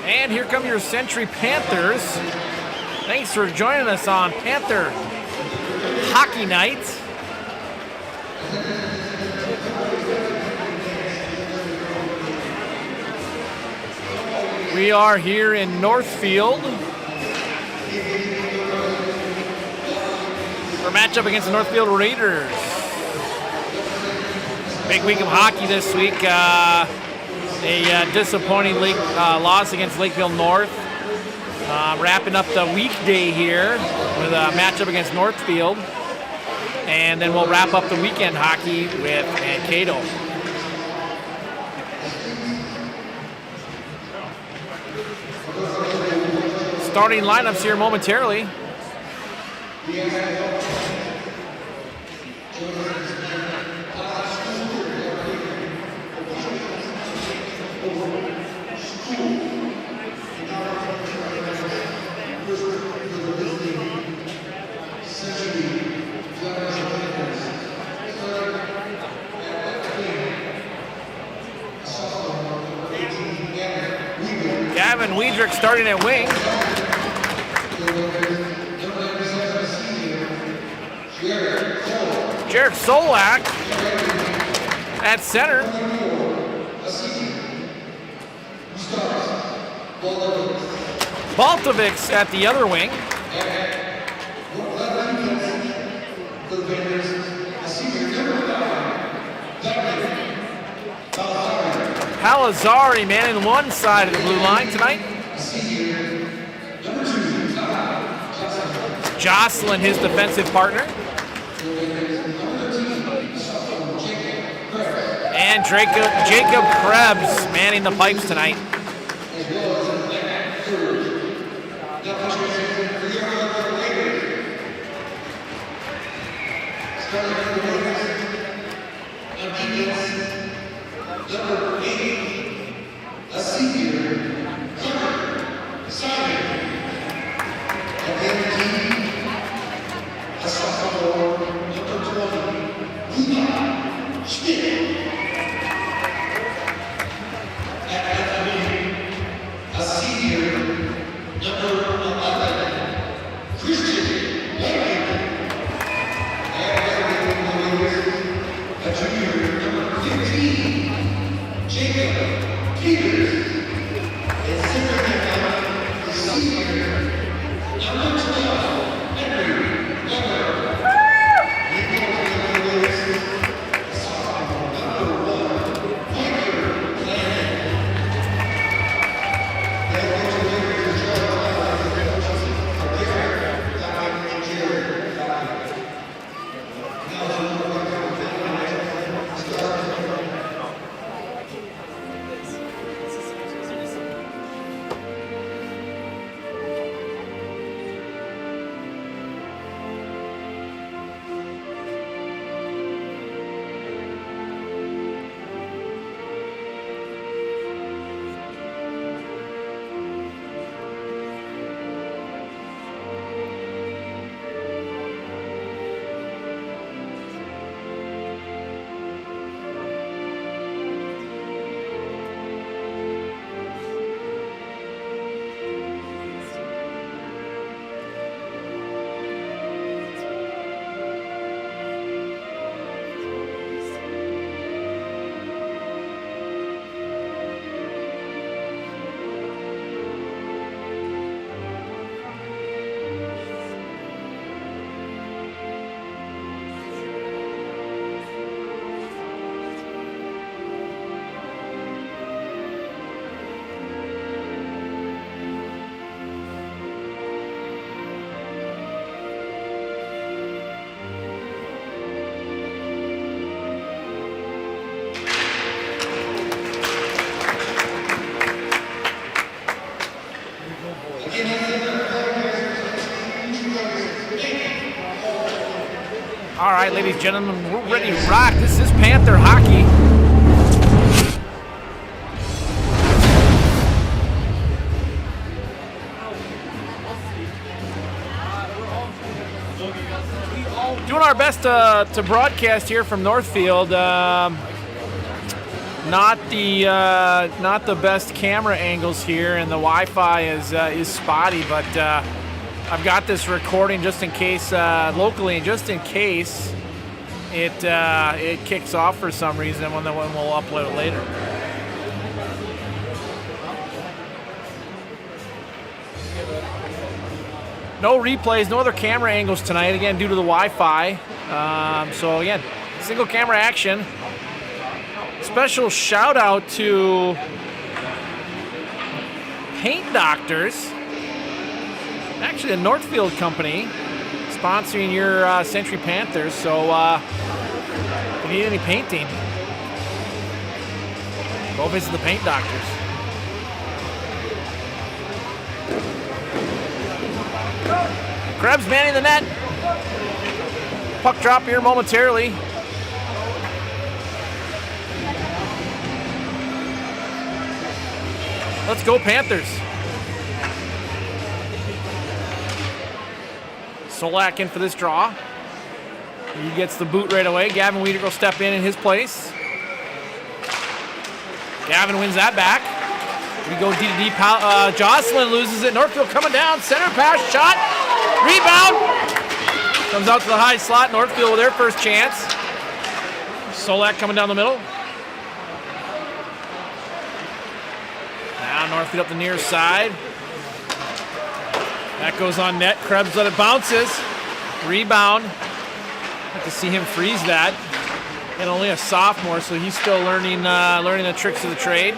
And here come your Century Panthers. Thanks for joining us on Panther Hockey Night. We are here in Northfield for a matchup against the Northfield Raiders. Big week of hockey this week. A disappointing loss against Lakeville North. Wrapping up the weekday here with a matchup against Northfield. And then we'll wrap up the weekend hockey with Mankato. Starting lineups here momentarily. Gavin Weidrich starting at wing. Jared Solak at center. Baltovics at the other wing. Palazzari manning one side of the blue line tonight. Jocelyn, his defensive partner. And Jacob Krebs manning the pipes tonight. All right, ladies and gentlemen, we're ready to rock. This is Panther hockey. Doing our best to broadcast here from Northfield. Not the best camera angles here, and the Wi-Fi is spotty. But I've got this recording just in case locally, and just in case it kicks off for some reason, when we'll upload it later. No replays, no other camera angles tonight, again, due to the Wi-Fi. So again, single camera action. Special shout out to Paint Doctors, actually a Northfield company, sponsoring your Century Panthers. So if you need any painting, go visit the Paint Doctors. Krebs manning the net. Puck drop here momentarily. Let's go Panthers. Solak in for this draw. He gets the boot right away. Gavin Wieder will step in his place. Gavin wins that back. We go D to D. Jocelyn loses it. Northfield coming down. Center pass, shot. Rebound. Comes out to the high slot. Northfield with their first chance. Solak coming down the middle. Now Northfield up the near side. That goes on net. Krebs let it bounces. Rebound. Have to see him freeze that. And only a sophomore, so he's still learning the tricks of the trade.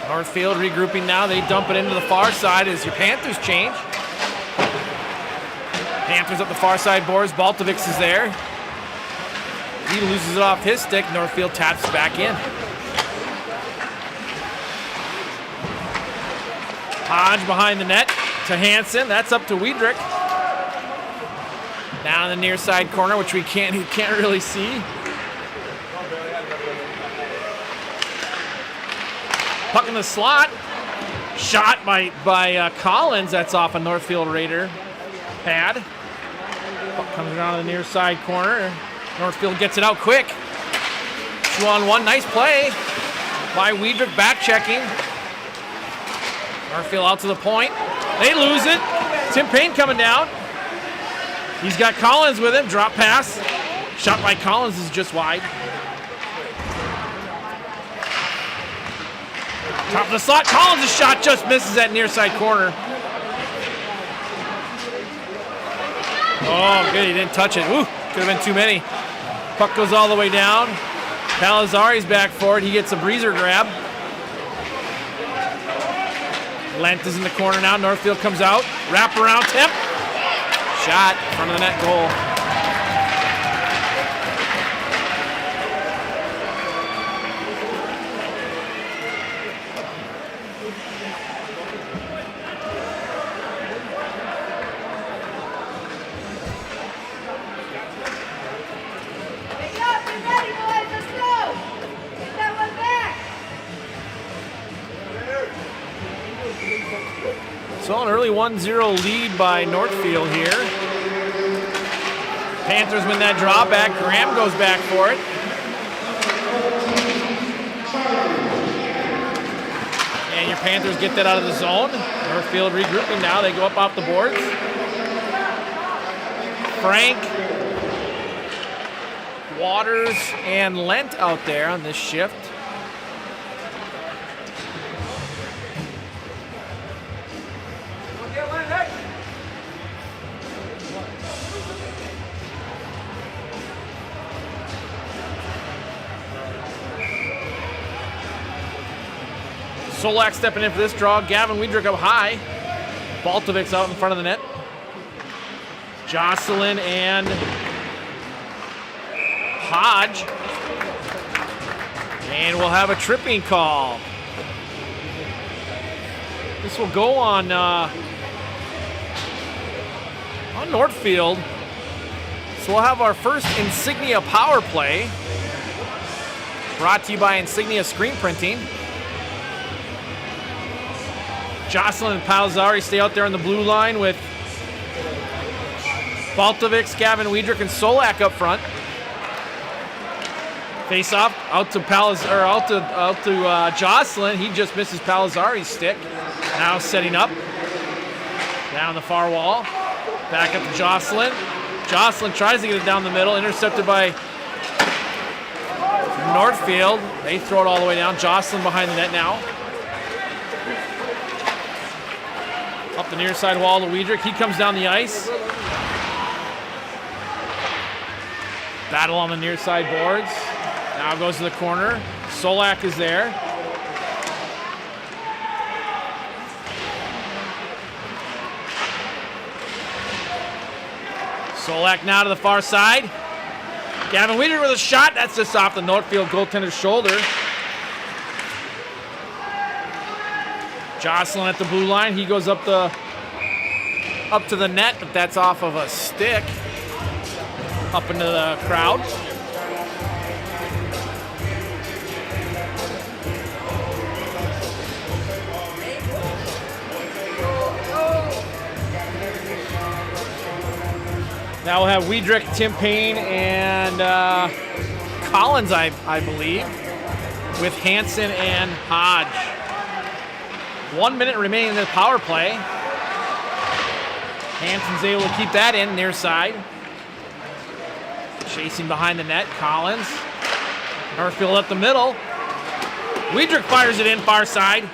Northfield regrouping now. They dump it into the far side as your Panthers change. Panthers up the far side boards. Baltovics is there. He loses it off his stick. Northfield taps back in. Hodge behind the net to Hansen. That's up to Wiedrich. Down in the near side corner, which he can't really see. Puck in the slot. Shot by Collins. That's off a Northfield Raider pad. Puck comes around the near side corner. Northfield gets it out quick. 2-on-1. Nice play by Wiedrich, back checking. Northfield out to the point. They lose it. Tim Payne coming down. He's got Collins with him. Drop pass. Shot by Collins is just wide. Top of the slot. Collins' shot just misses that near side corner. Oh, good. He didn't touch it. Ooh, could have been too many. Puck goes all the way down. Palazzari's back for it. He gets a breezer grab. Lent is in the corner now. Northfield comes out. Wrap around tip. Shot in front of the net, goal. So an early 1-0 lead by Northfield here. Panthers win that draw back. Graham goes back for it. And your Panthers get that out of the zone. Northfield regrouping now. They go up off the boards. Frank, Waters, and Lent out there on this shift. Solak stepping in for this draw. Gavin Wiedrich up high. Baltovics out in front of the net. Jocelyn and Hodge. And we'll have a tripping call. This this will go on Northfield. So we'll have our first Insignia power play. Brought to you by Insignia Screen Printing. Jocelyn and Palazari stay out there on the blue line with Baltovic, Gavin Wiedrich, and Solak up front. Face off out to Jocelyn. He just misses Palazari's stick. Now setting up down the far wall. Back up to Jocelyn. Jocelyn tries to get it down the middle, intercepted by Northfield. They throw it all the way down. Jocelyn behind the net now. Up the near side wall to Wiedrich. He comes down the ice. Battle on the near side boards. Now goes to the corner. Solak is there. Solak now to the far side. Gavin Wiedrich with a shot. That's just off the Northfield goaltender's shoulder. Jocelyn at the blue line. He goes up to the net, but that's off of a stick. Up into the crowd. Now we'll have Wiedrich, Tim Payne, and Collins, I believe, with Hansen and Hodge. 1 minute remaining in the power play. Hansen's able to keep that in, near side. Chasing behind the net, Collins. Northfield up the middle. Wiedrich fires it in, far side.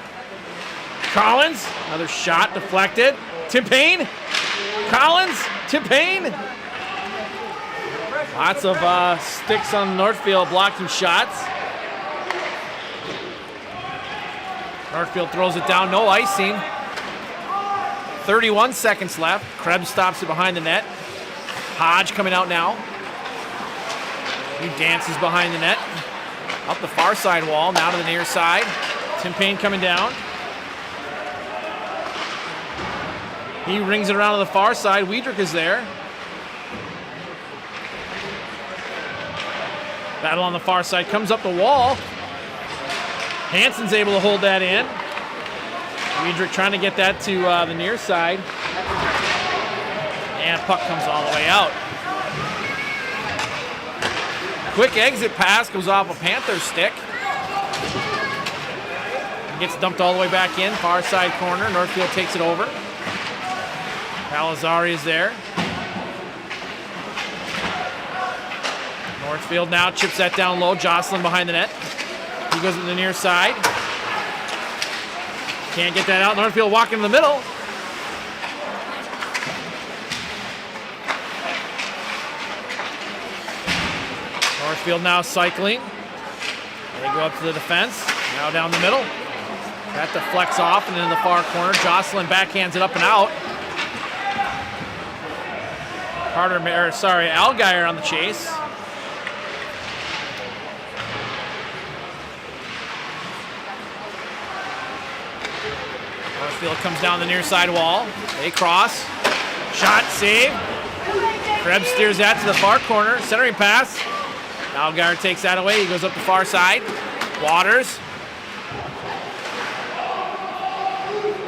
Collins, another shot deflected. Tim Payne, Collins, Tim Payne. Lots of sticks on Northfield blocking shots. Northfield throws it down, no icing. 31 seconds left. Krebs stops it behind the net. Hodge coming out now. He dances behind the net. Up the far side wall, now to the near side. Tim Payne coming down. He rings it around to the far side. Wiedrich is there. Battle on the far side, comes up the wall. Hansen's able to hold that in. Wiedrich trying to get that to the near side. And puck comes all the way out. Quick exit pass goes off a Panther stick. Gets dumped all the way back in, far side corner. Northfield takes it over. Palazari is there. Northfield now chips that down low. Jocelyn behind the net. He goes to the near side. Can't get that out. Northfield walking in the middle. Northfield now cycling. They go up to the defense. Now down the middle. That deflects off and in the far corner. Jocelyn backhands it up and out. Allgaier on the chase. Northfield comes down the near side wall. They cross. Shot, save. Krebs steers that to the far corner. Centering pass. Allgaier takes that away. He goes up the far side. Waters.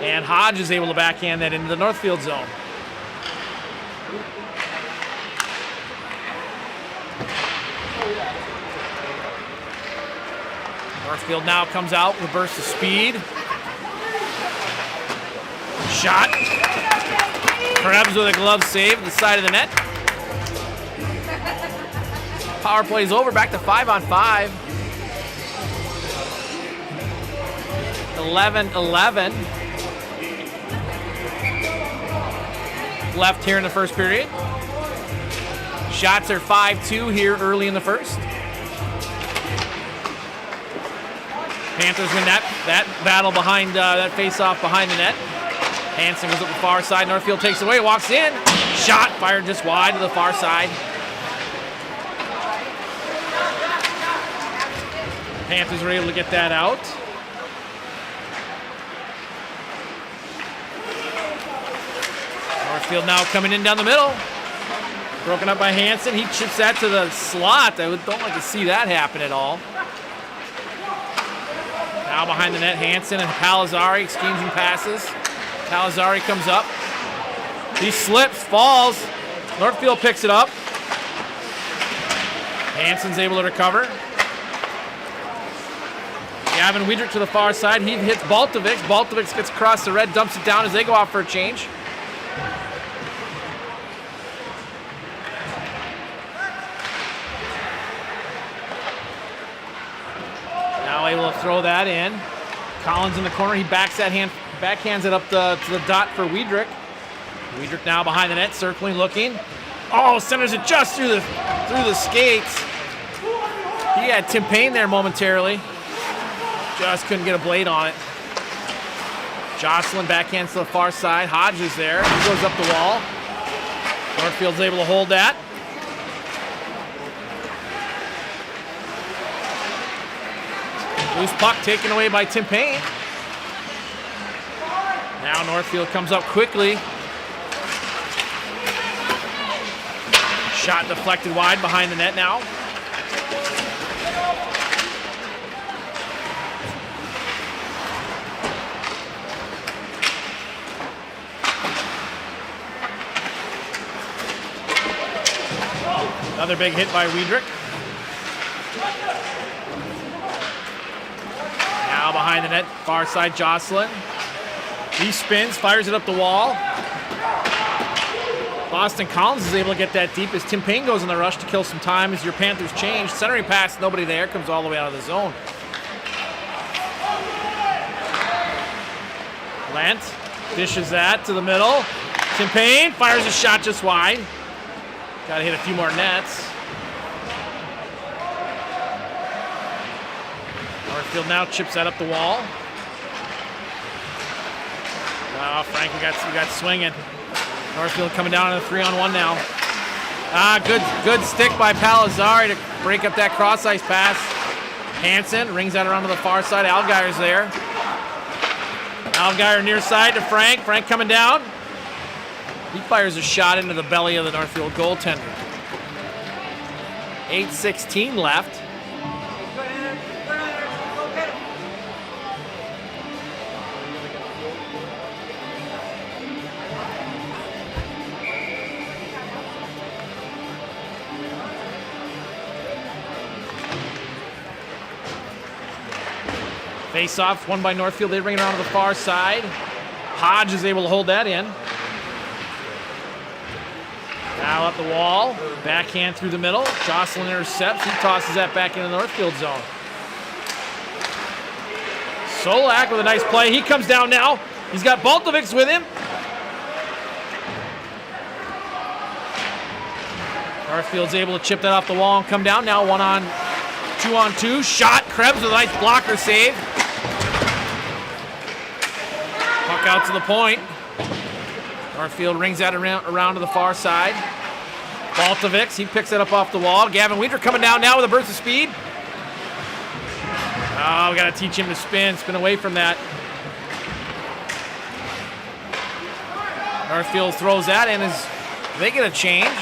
And Hodge is able to backhand that into the Northfield zone. Northfield now comes out with a burst of speed. Shot. Krebs with a glove save at the side of the net. Power play's over, back to 5-on-5. 11-11 left here in the first period. Shots are 5-2 here early in the first. Panthers win that battle behind that face-off behind the net. Hansen goes up the far side. Northfield takes away, walks in. Shot fired just wide to the far side. Panthers were able to get that out. Northfield now coming in down the middle. Broken up by Hansen. He chips that to the slot. I don't like to see that happen at all. Now behind the net, Hansen and Palazzari exchanging passes. Palazzari comes up. He slips, falls. Northfield picks it up. Hansen's able to recover. Gavin Wiedrich to the far side. He hits Baltovic. Baltovic gets across the red, dumps it down as they go off for a change. Now able to throw that in. Collins in the corner. He backhands it up to the dot for Wiedrich. Wiedrich now behind the net, circling, looking. Oh, centers it just through the skates. He had Tim Payne there momentarily. Just couldn't get a blade on it. Jocelyn backhands to the far side. Hodge is there. He goes up the wall. Northfield's able to hold that. Loose puck taken away by Tim Payne. Now Northfield comes up quickly. Shot deflected wide behind the net now. Another big hit by Wiedrich. Now behind the net, far side Jocelyn. He spins, fires it up the wall. Boston Collins is able to get that deep as Tim Payne goes in the rush to kill some time as your Panthers change. Centering pass, nobody there, comes all the way out of the zone. Lent dishes that to the middle. Tim Payne fires a shot just wide. Got to hit a few more nets. Northfield now chips that up the wall. Oh, Frank, we got swinging. Northfield coming down on a 3-on-1 now. Good stick by Palazzari to break up that cross-ice pass. Hansen rings that around to the far side. Allgaier's there. Allgaier near side to Frank. Frank coming down. He fires a shot into the belly of the Northfield goaltender. 8:16 left. Face-off, won by Northfield. They bring it around to the far side. Hodge is able to hold that in. Now up the wall. Backhand through the middle. Jocelyn intercepts. He tosses that back into the Northfield zone. Solak with a nice play. He comes down now. He's got Baltovic with him. Northfield's able to chip that off the wall and come down. Now 2-on-2. Shot. Krebs with a nice blocker save. Puck out to the point. Northfield rings that around to the far side. Baltovic, he picks it up off the wall. Gavin Wiedrich coming down now with a burst of speed. Oh, we got to teach him to spin away from that. Northfield throws that in as they get a change.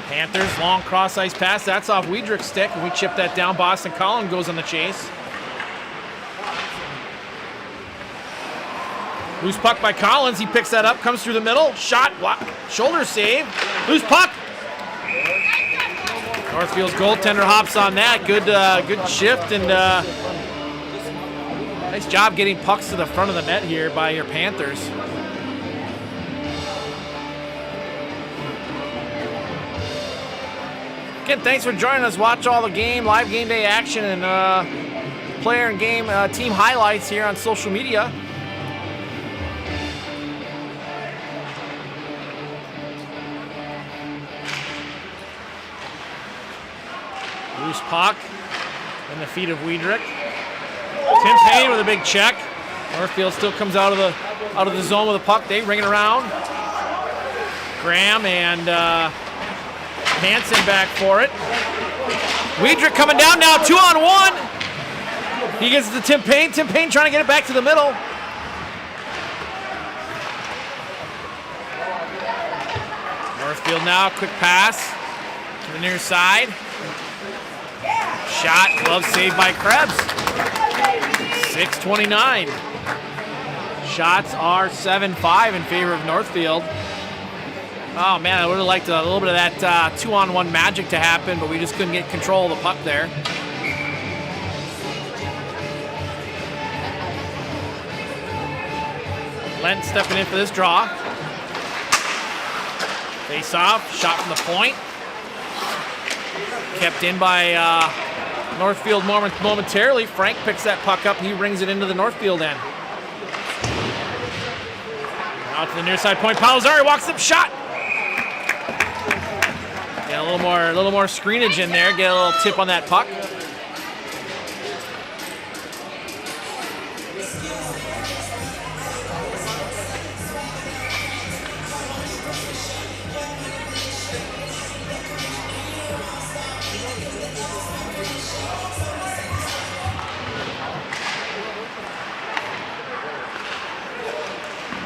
Panthers, long cross-ice pass. That's off Wiedrich's stick, and we chip that down. Boston Collins goes on the chase. Loose puck by Collins. He picks that up, comes through the middle. Shot, shoulder save. Loose puck. Northfield's goaltender hops on that. Good shift and nice job getting pucks to the front of the net here by your Panthers. Again, thanks for joining us. Watch all the live game day action and player and game team highlights here on social media. Loose puck in the feet of Wiedrich. Tim Payne with a big check. Northfield still comes out of the zone with a puck. They ring it around. Graham and Hansen back for it. Wiedrich coming down now, 2-on-1. He gets it to Tim Payne. Tim Payne trying to get it back to the middle. Northfield now, quick pass to the near side. Shot, glove saved by Krebs. 6:29. Shots are 7-5 in favor of Northfield. Oh man, I would have liked a little bit of that 2-on-1 magic to happen, but we just couldn't get control of the puck there. Lent stepping in for this draw. Face off, shot from the point. Kept in by Northfield momentarily. Frank picks that puck up. He rings it into the Northfield end. Out to the near side point. Palazzari walks up, shot. Get a little more screenage in there. Get a little tip on that puck.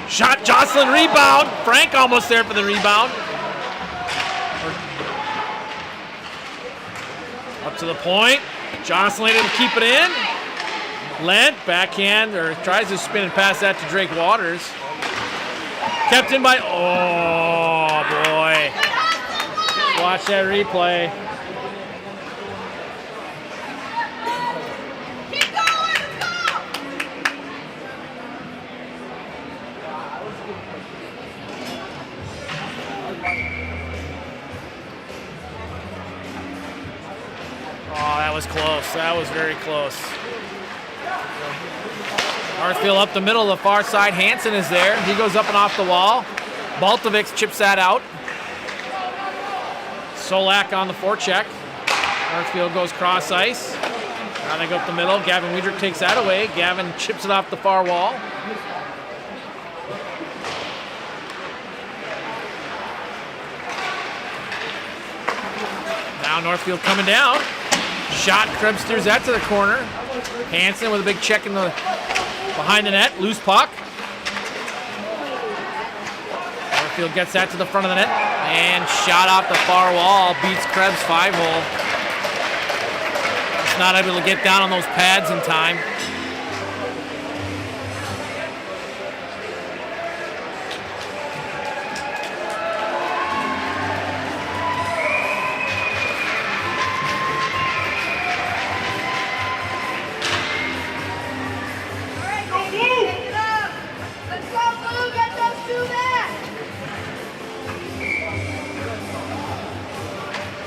Shot, Jocelyn, rebound. Frank almost there for the rebound. Up to the point. Jocelyn able to keep it in. Lent, backhand, or tries to spin and pass that to Drake Waters. Kept in by, oh boy. Watch that replay. Was close. That was very close. Northfield up the middle of the far side. Hansen is there. He goes up and off the wall. Baltovic chips that out. Solak on the forecheck. Northfield goes cross ice. Now they go up the middle. Gavin Weidrich takes that away. Gavin chips it off the far wall. Now Northfield coming down. Shot, Krebs steers that to the corner. Hansen with a big check in the behind the net, loose puck. Northfield gets that to the front of the net and shot off the far wall, beats Krebs 5-hole. Just not able to get down on those pads in time.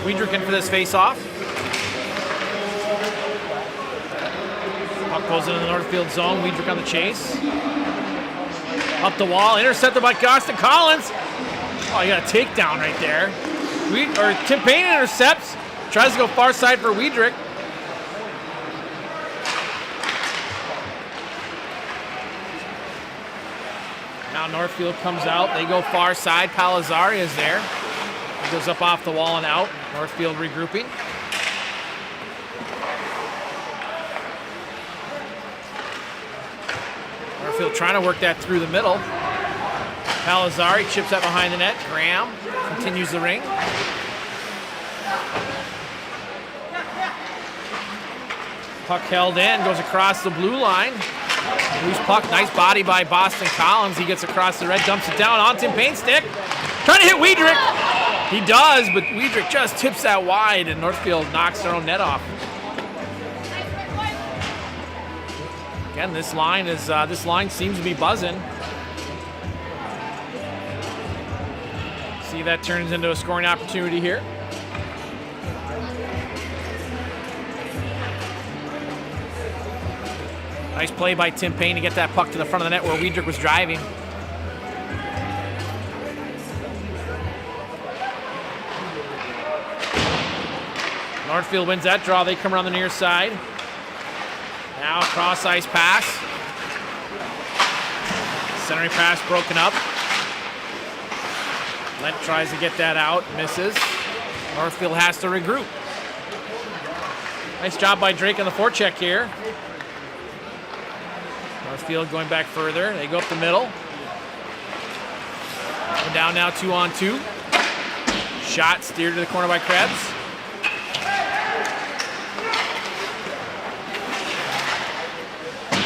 Weidrich in for this face-off. Puck goes into the Northfield zone. Weidrich on the chase. Up the wall, intercepted by Austin Collins. Oh, you got a takedown right there. Tim Payne intercepts. Tries to go far side for Weidrich. Now Northfield comes out. They go far side. Palazzari is there. He goes up off the wall and out. Northfield regrouping. Northfield trying to work that through the middle. Palazzari chips that behind the net. Graham continues the ring. Puck held in, goes across the blue line. Loose puck, nice body by Boston Collins. He gets across the red, dumps it down on Tim Payne's stick. Trying to hit Weidrich. He does, but Weidrich just tips that wide, and Northfield knocks their own net off. Again, this line seems to be buzzing. See if that turns into a scoring opportunity here. Nice play by Tim Payne to get that puck to the front of the net where Weidrich was driving. Northfield wins that draw. They come around the near side. Now cross ice pass. Centering pass broken up. Lent tries to get that out, misses. Northfield has to regroup. Nice job by Drake on the forecheck here. Northfield going back further. They go up the middle. Down now 2-on-2. Shot steered to the corner by Krebs.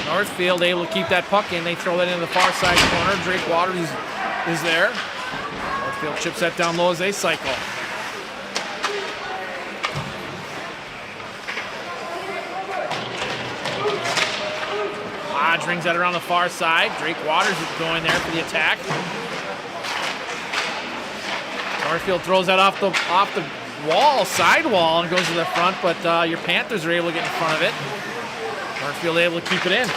Northfield able to keep that puck in. They throw that into the far side corner. Drake Waters is there. Northfield chips that down low as they cycle. Hodge rings that around the far side. Drake Waters is going there for the attack. Northfield throws that off the wall, sidewall, and goes to the front, but your Panthers are able to get in front of it. Northfield able to keep it in.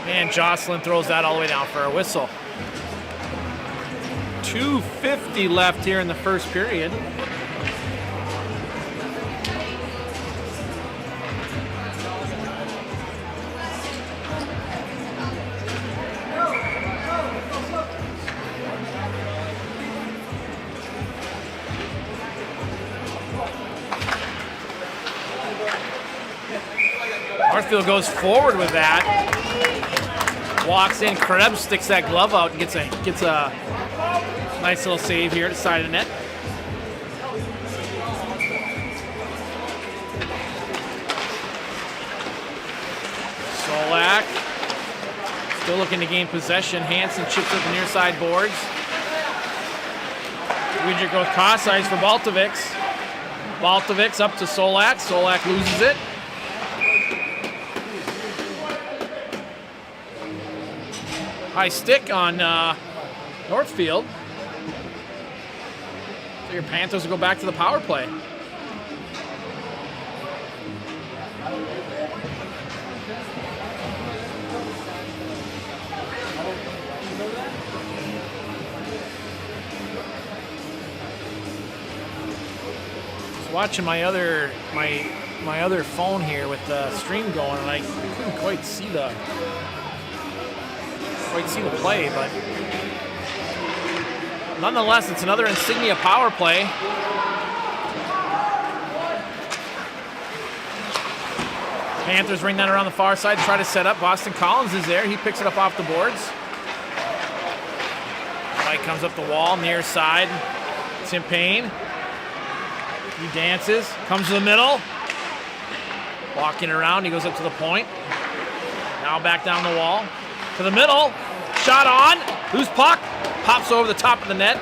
And Jocelyn throws that all the way down for a whistle. 2:50 left here in the first period. Northfield goes forward with that. Walks in, Krebs sticks that glove out and gets a nice little save here at the side of the net. Solak still looking to gain possession. Hansen chips up the near side boards. Widger goes cross ice for Baltovics. Baltovics up to Solak. Solak loses it. High stick on Northfield. So your Panthers will go back to the power play. Just watching my other phone here with the stream going, and I couldn't quite see the play, but nonetheless, it's another Insignia power play. Panthers ring that around the far side, try to set up. Boston Collins is there. He picks it up off the boards. Light comes up the wall, near side. Tim Payne. He dances, comes to the middle. Walking around, he goes up to the point. Now back down the wall. To the middle, shot on, loose puck, pops over the top of the net.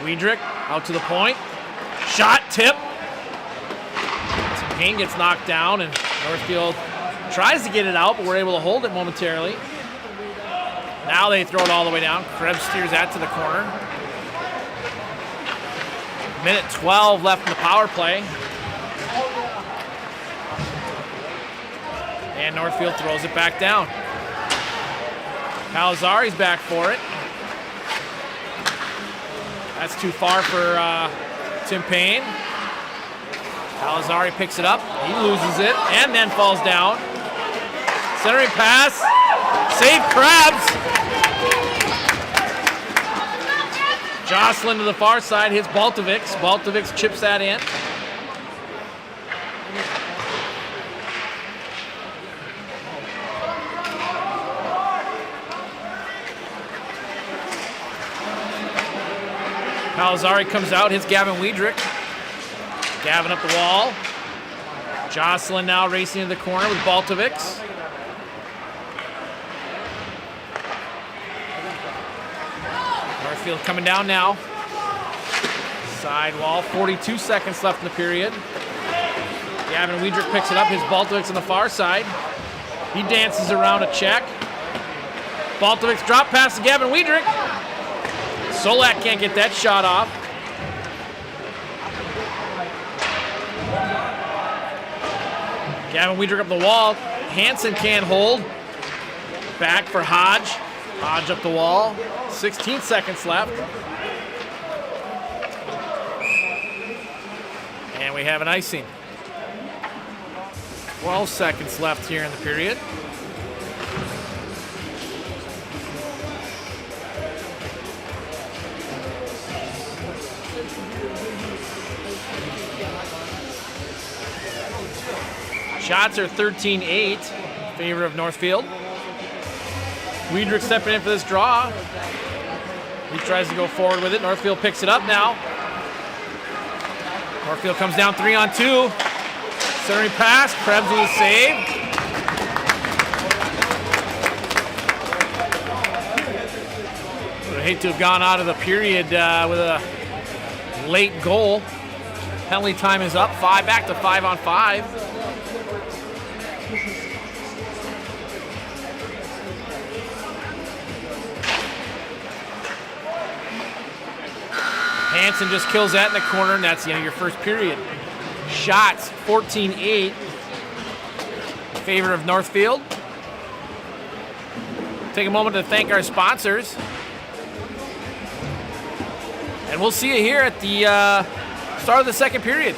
Wiedrich out to the point, shot, tip. Payne gets knocked down, and Northfield tries to get it out, but we're able to hold it momentarily. Now they throw it all the way down. Krebs steers that to the corner. Minute 12 left in the power play. And Northfield throws it back down. Calzari's back for it. That's too far for Tim Payne. Calzari picks it up. He loses it and then falls down. Centering pass. Save Krebs. Jocelyn to the far side hits Baltovics. Baltovics chips that in. Calzari comes out, hits Gavin Wiedrich. Gavin up the wall. Jocelyn now racing into the corner with Baltovics. Northfield coming down now. Side wall, 42 seconds left in the period. Gavin Wiedrich picks it up, hits Baltovics on the far side. He dances around a check. Baltovics drop pass to Gavin Wiedrich. Solak can't get that shot off. Gavin Wiedrich up the wall. Hansen can't hold. Back for Hodge. Hodge up the wall. 16 seconds left. And we have an icing. 12 seconds left here in the period. Shots are 13-8 in favor of Northfield. Weidrich stepping in for this draw. He tries to go forward with it. Northfield picks it up now. Northfield comes down 3-on-2. Centering pass. Krebs with a save. Would hate to have gone out of the period with a late goal. Penalty time is up. Back to 5-on-5. Hansen just kills that in the corner, and that's the end of your first period. Shots 14-8 in favor of Northfield. Take a moment to thank our sponsors. And we'll see you here at the start of the second period.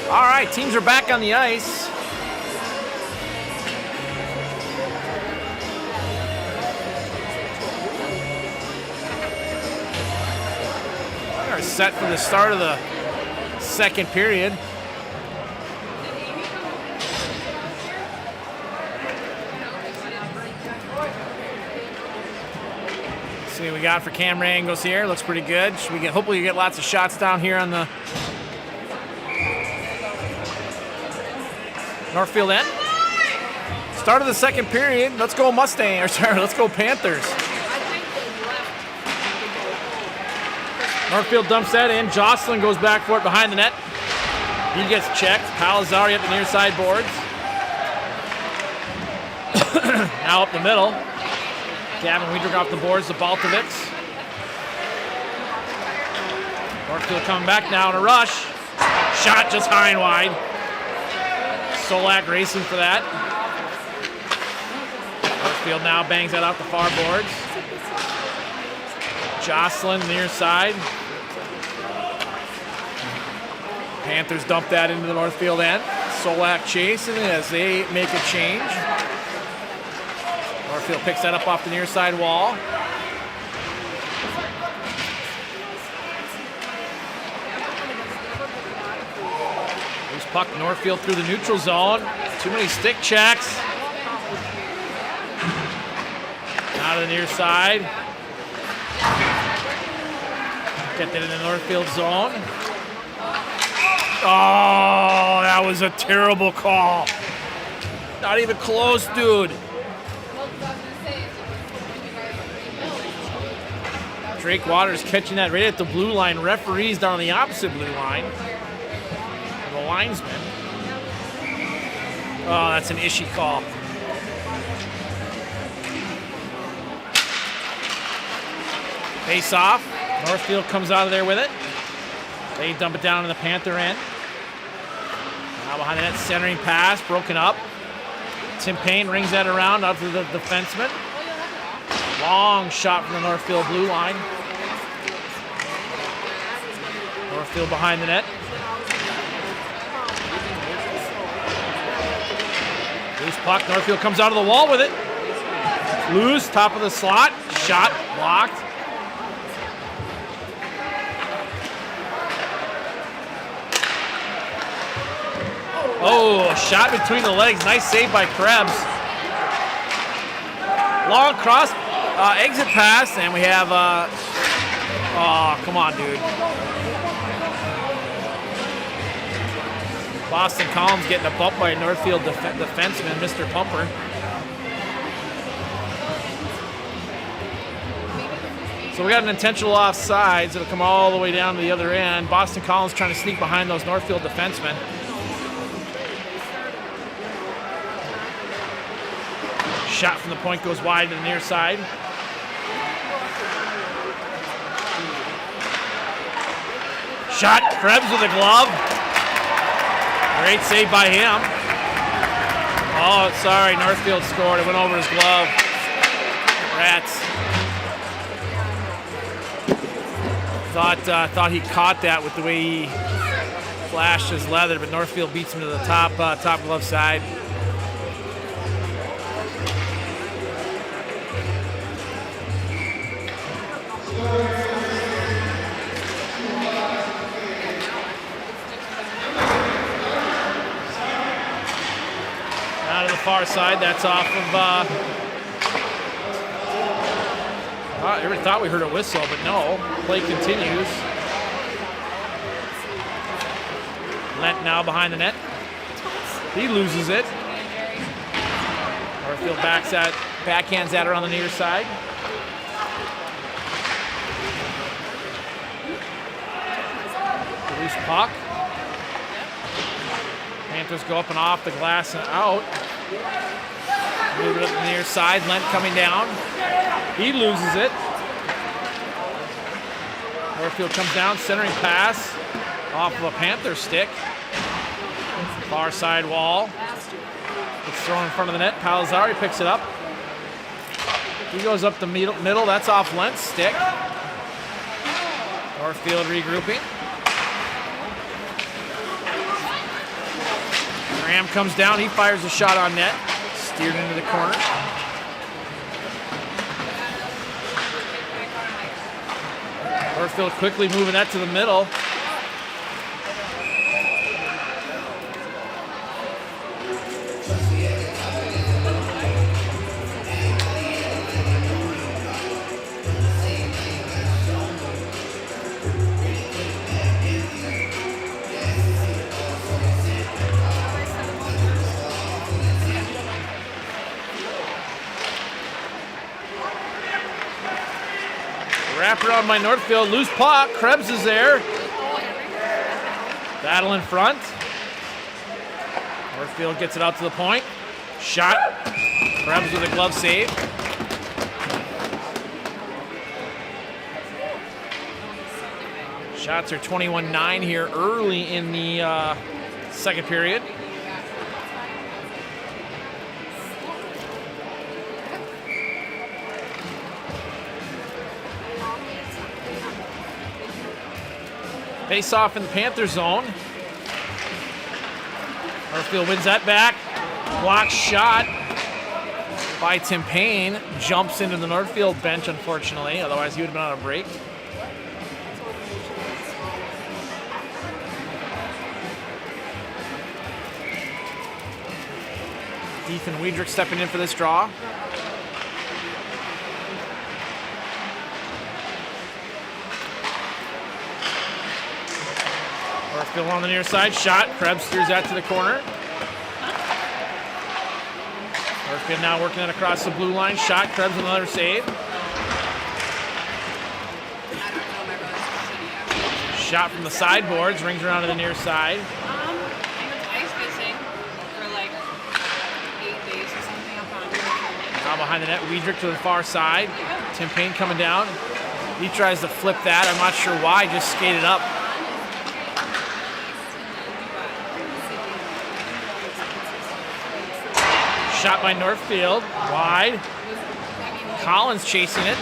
All right, teams are back on the ice. We're set for the start of the second period. See what we got for camera angles here. Looks pretty good. Should we hopefully get lots of shots down here on the Northfield end. Start of the second period. Let's go Mustang, or sorry, let's go Panthers. Northfield dumps that in. Jocelyn goes back for it behind the net. He gets checked. Palazzari up the near side boards. Now up the middle. Gavin Wiedrich off the boards to Baltovics. Northfield coming back now in a rush. Shot just high and wide. Solak racing for that. Northfield now bangs that off the far boards. Jocelyn near side. Panthers dump that into the Northfield end. Solak chasing as they make a change. Northfield picks that up off the near side wall. Loose puck, Northfield through the neutral zone. Too many stick checks. Out of the near side. Get that in the Northfield zone. Oh, that was a terrible call. Not even close, dude. Drake Waters catching that right at the blue line. Referees down on the opposite blue line. The linesman. Oh, that's an Ishii call. Face off. Northfield comes out of there with it. They dump it down to the Panther end. Now behind the net, centering pass, broken up. Tim Payne rings that around out to the defenseman. Long shot from the Northfield blue line. Northfield behind the net. Loose puck, Northfield comes out of the wall with it. Loose, top of the slot, shot, blocked. Oh, shot between the legs. Nice save by Krebs. Long cross, exit pass, and we have, oh, come on, dude. Boston Collins getting a bump by a Northfield defenseman, Mr. Pumper. So we got an intentional offsides. It'll come all the way down to the other end. Boston Collins trying to sneak behind those Northfield defensemen. Shot from the point goes wide to the near side. Shot, Krebs with a glove. Great save by him. Oh, sorry, Northfield scored. It went over his glove. Rats. Thought he caught that with the way he flashed his leather, but Northfield beats him to the top glove side. Out of the far side, that's off of. I really thought we heard a whistle, but no. Play continues. Lent now behind the net. He loses it. Northfield backhands at her on the near side. Loose puck. Panthers go up and off the glass and out. Move it up the near side. Lent coming down. He loses it. Northfield comes down, centering pass off of a Panther stick. Far side wall. It's thrown in front of the net. Palazzari picks it up. He goes up the middle. That's off Lent's stick. Northfield regrouping. Graham comes down. He fires a shot on net. Steered into the corner. Northfield quickly moving that to the middle. Wrap around by Northfield, loose puck, Krebs is there. Battle in front. Northfield gets it out to the point. Shot, Krebs with a glove save. Shots are 21-9 here early in the second period. Face off in the Panther zone. Northfield wins that back. Block shot by Tim Payne. Jumps into the Northfield bench, unfortunately. Otherwise, he would have been on a break. Ethan Wiedrich stepping in for this draw. Northfield on the near side, shot. Krebs steers that to the corner. Northfield now working it across the blue line. Shot, Krebs with another save. Shot from the sideboards, rings around to the near side. I went ice fishing for like 8 days or something up on. Now behind the net, Wiedrich to the far side. Tim Payne coming down. He tries to flip that. I'm not sure why, just skated up. Shot by Northfield, wide. Collins chasing it.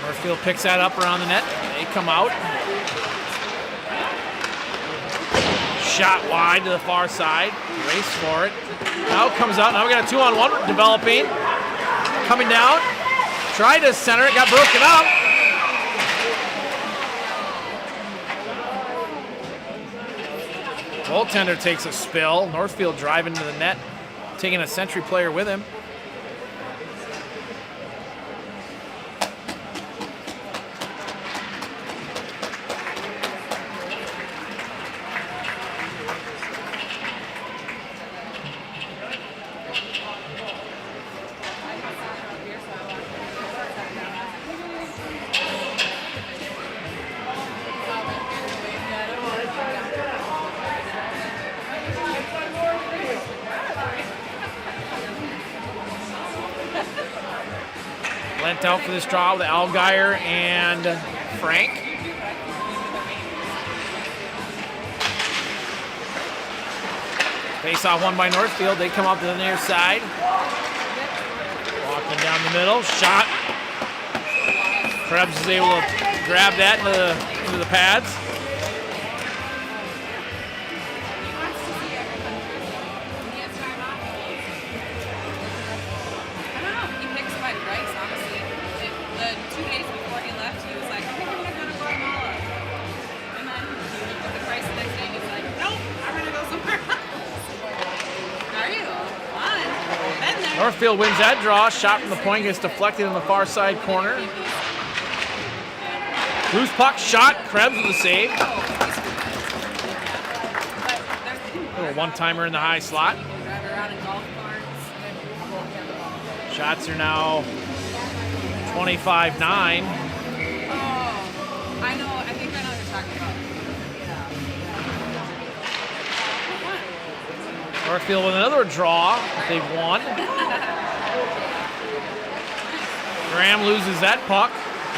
Northfield picks that up around the net. They come out. Shot wide to the far side. Race for it. Now it comes out. Now we got a 2-on-1 developing. Coming down. Tried to center it, got broken up. Goaltender takes a spill. Northfield driving to the net, taking a Century player with him. Lent out for this draw with Allgaier and Frank. Face off one by Northfield. They come up to the near side. Walking down the middle. Shot. Krebs is able to grab that into the pads. Northfield wins that draw. Shot from the point gets deflected in the far side corner. Loose puck, shot. Krebs with the save. A little one-timer in the high slot. Shots are now 25-9. Oh, I know. I think I know what you're talking about. Northfield with another draw. They've won. Graham loses that puck.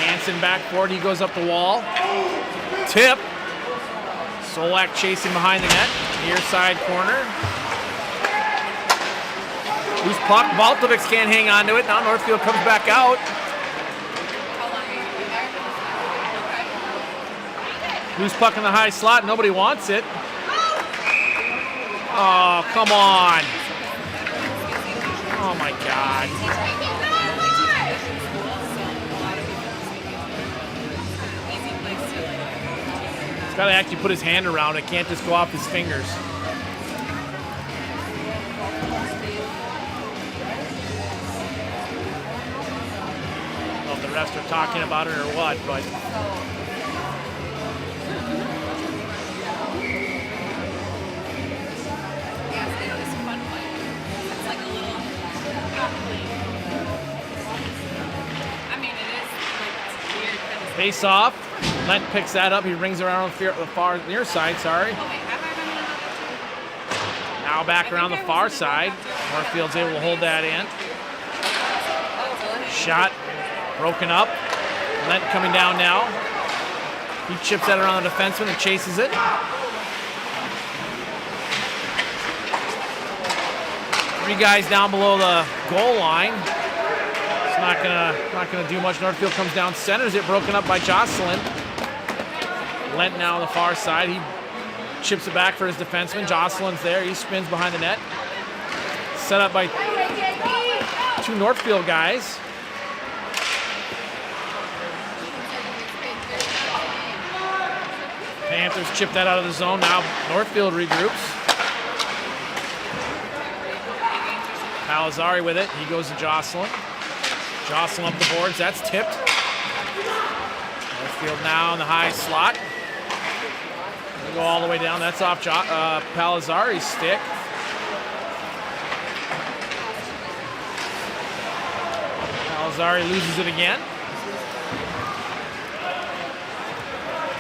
Hansen back forward. He goes up the wall. Tip. Solak chasing behind the net. Near side corner. Loose puck. Baltovics can't hang on to it. Now Northfield comes back out. Loose puck in the high slot. Nobody wants it. Oh, come on. Oh, my God. He's got to actually put his hand around it. Can't just go off his fingers. I don't know if the refs are talking about it or what, but... Face off. Lent picks that up. He rings around the far near side. Sorry. Now back around the far side. Northfield's able to hold that in. Shot broken up. Lent coming down now. He chips that around the defenseman and chases it. Three guys down below the goal line. Not gonna do much. Northfield comes down, centers it, broken up by Jocelyn. Lent now on the far side. He chips it back for his defenseman. Jocelyn's there. He spins behind the net. Set up by two Northfield guys. Panthers chip that out of the zone. Now Northfield regroups. Palizari with it. He goes to Jocelyn. Jocelyn up the boards, that's tipped. Northfield now in the high slot. They go all the way down, that's off Palizari's stick. Palizari loses it again.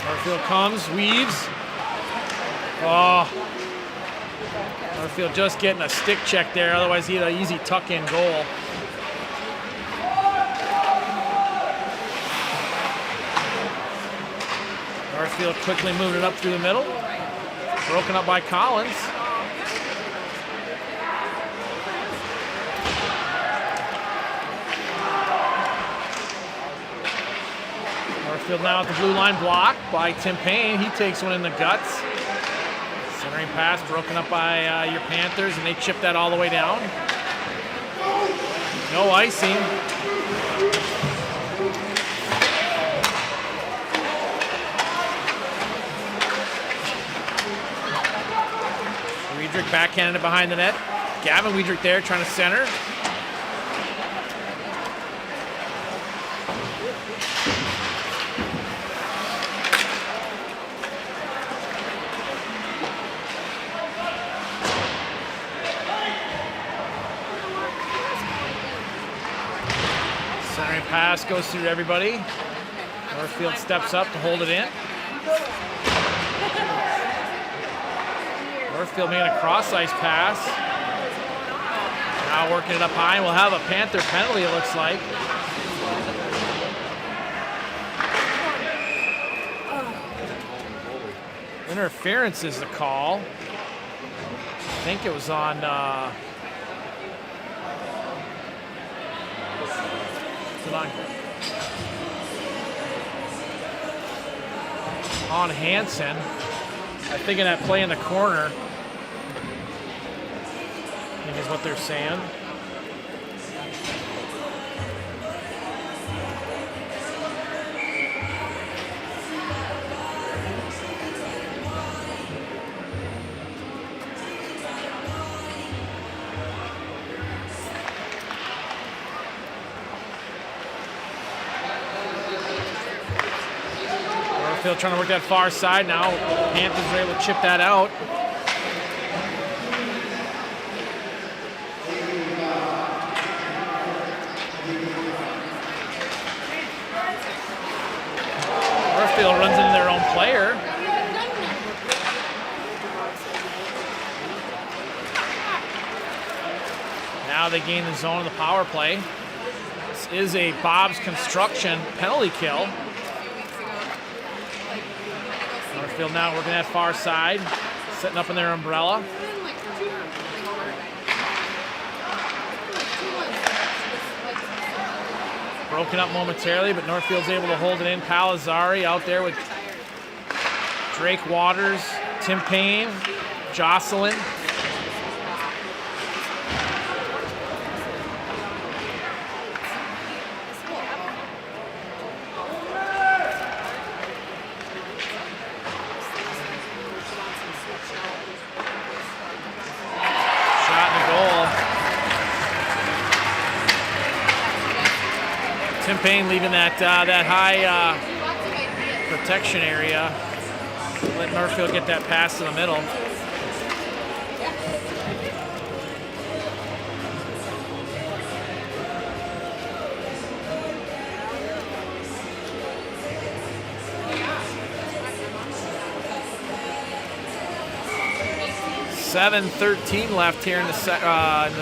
Northfield comes, weaves. Oh. Northfield just getting a stick check there, otherwise he had an easy tuck-in goal. Northfield quickly moving it up through the middle. Broken up by Collins. Northfield now at the blue line, blocked by Tim Payne. He takes one in the guts. Centering pass broken up by your Panthers, and they chip that all the way down. No icing. Wiedrich backhanded it behind the net. Gavin Wiedrich there trying to center. Centering pass goes through everybody. Northfield steps up to hold it in. Northfield made a cross-ice pass. Now working it up high, and we'll have a Panther penalty, it looks like. Interference is the call. I think it was on Hansen. I think in that play in the corner, I think is what they're saying. Northfield trying to work that far side now. Panthers are able to chip that out. Northfield runs into their own player. Now they gain the zone of the power play. This is a Bob's Construction penalty kill. Northfield now working that far side, setting up in their umbrella. Broken up momentarily, but Northfield's able to hold it in. Palizari out there with Drake Waters, Tim Payne, Jocelyn. Shot and a goal. Tim Payne leaving that high protection area. Let Northfield get that pass to the middle. .7:13 left here in the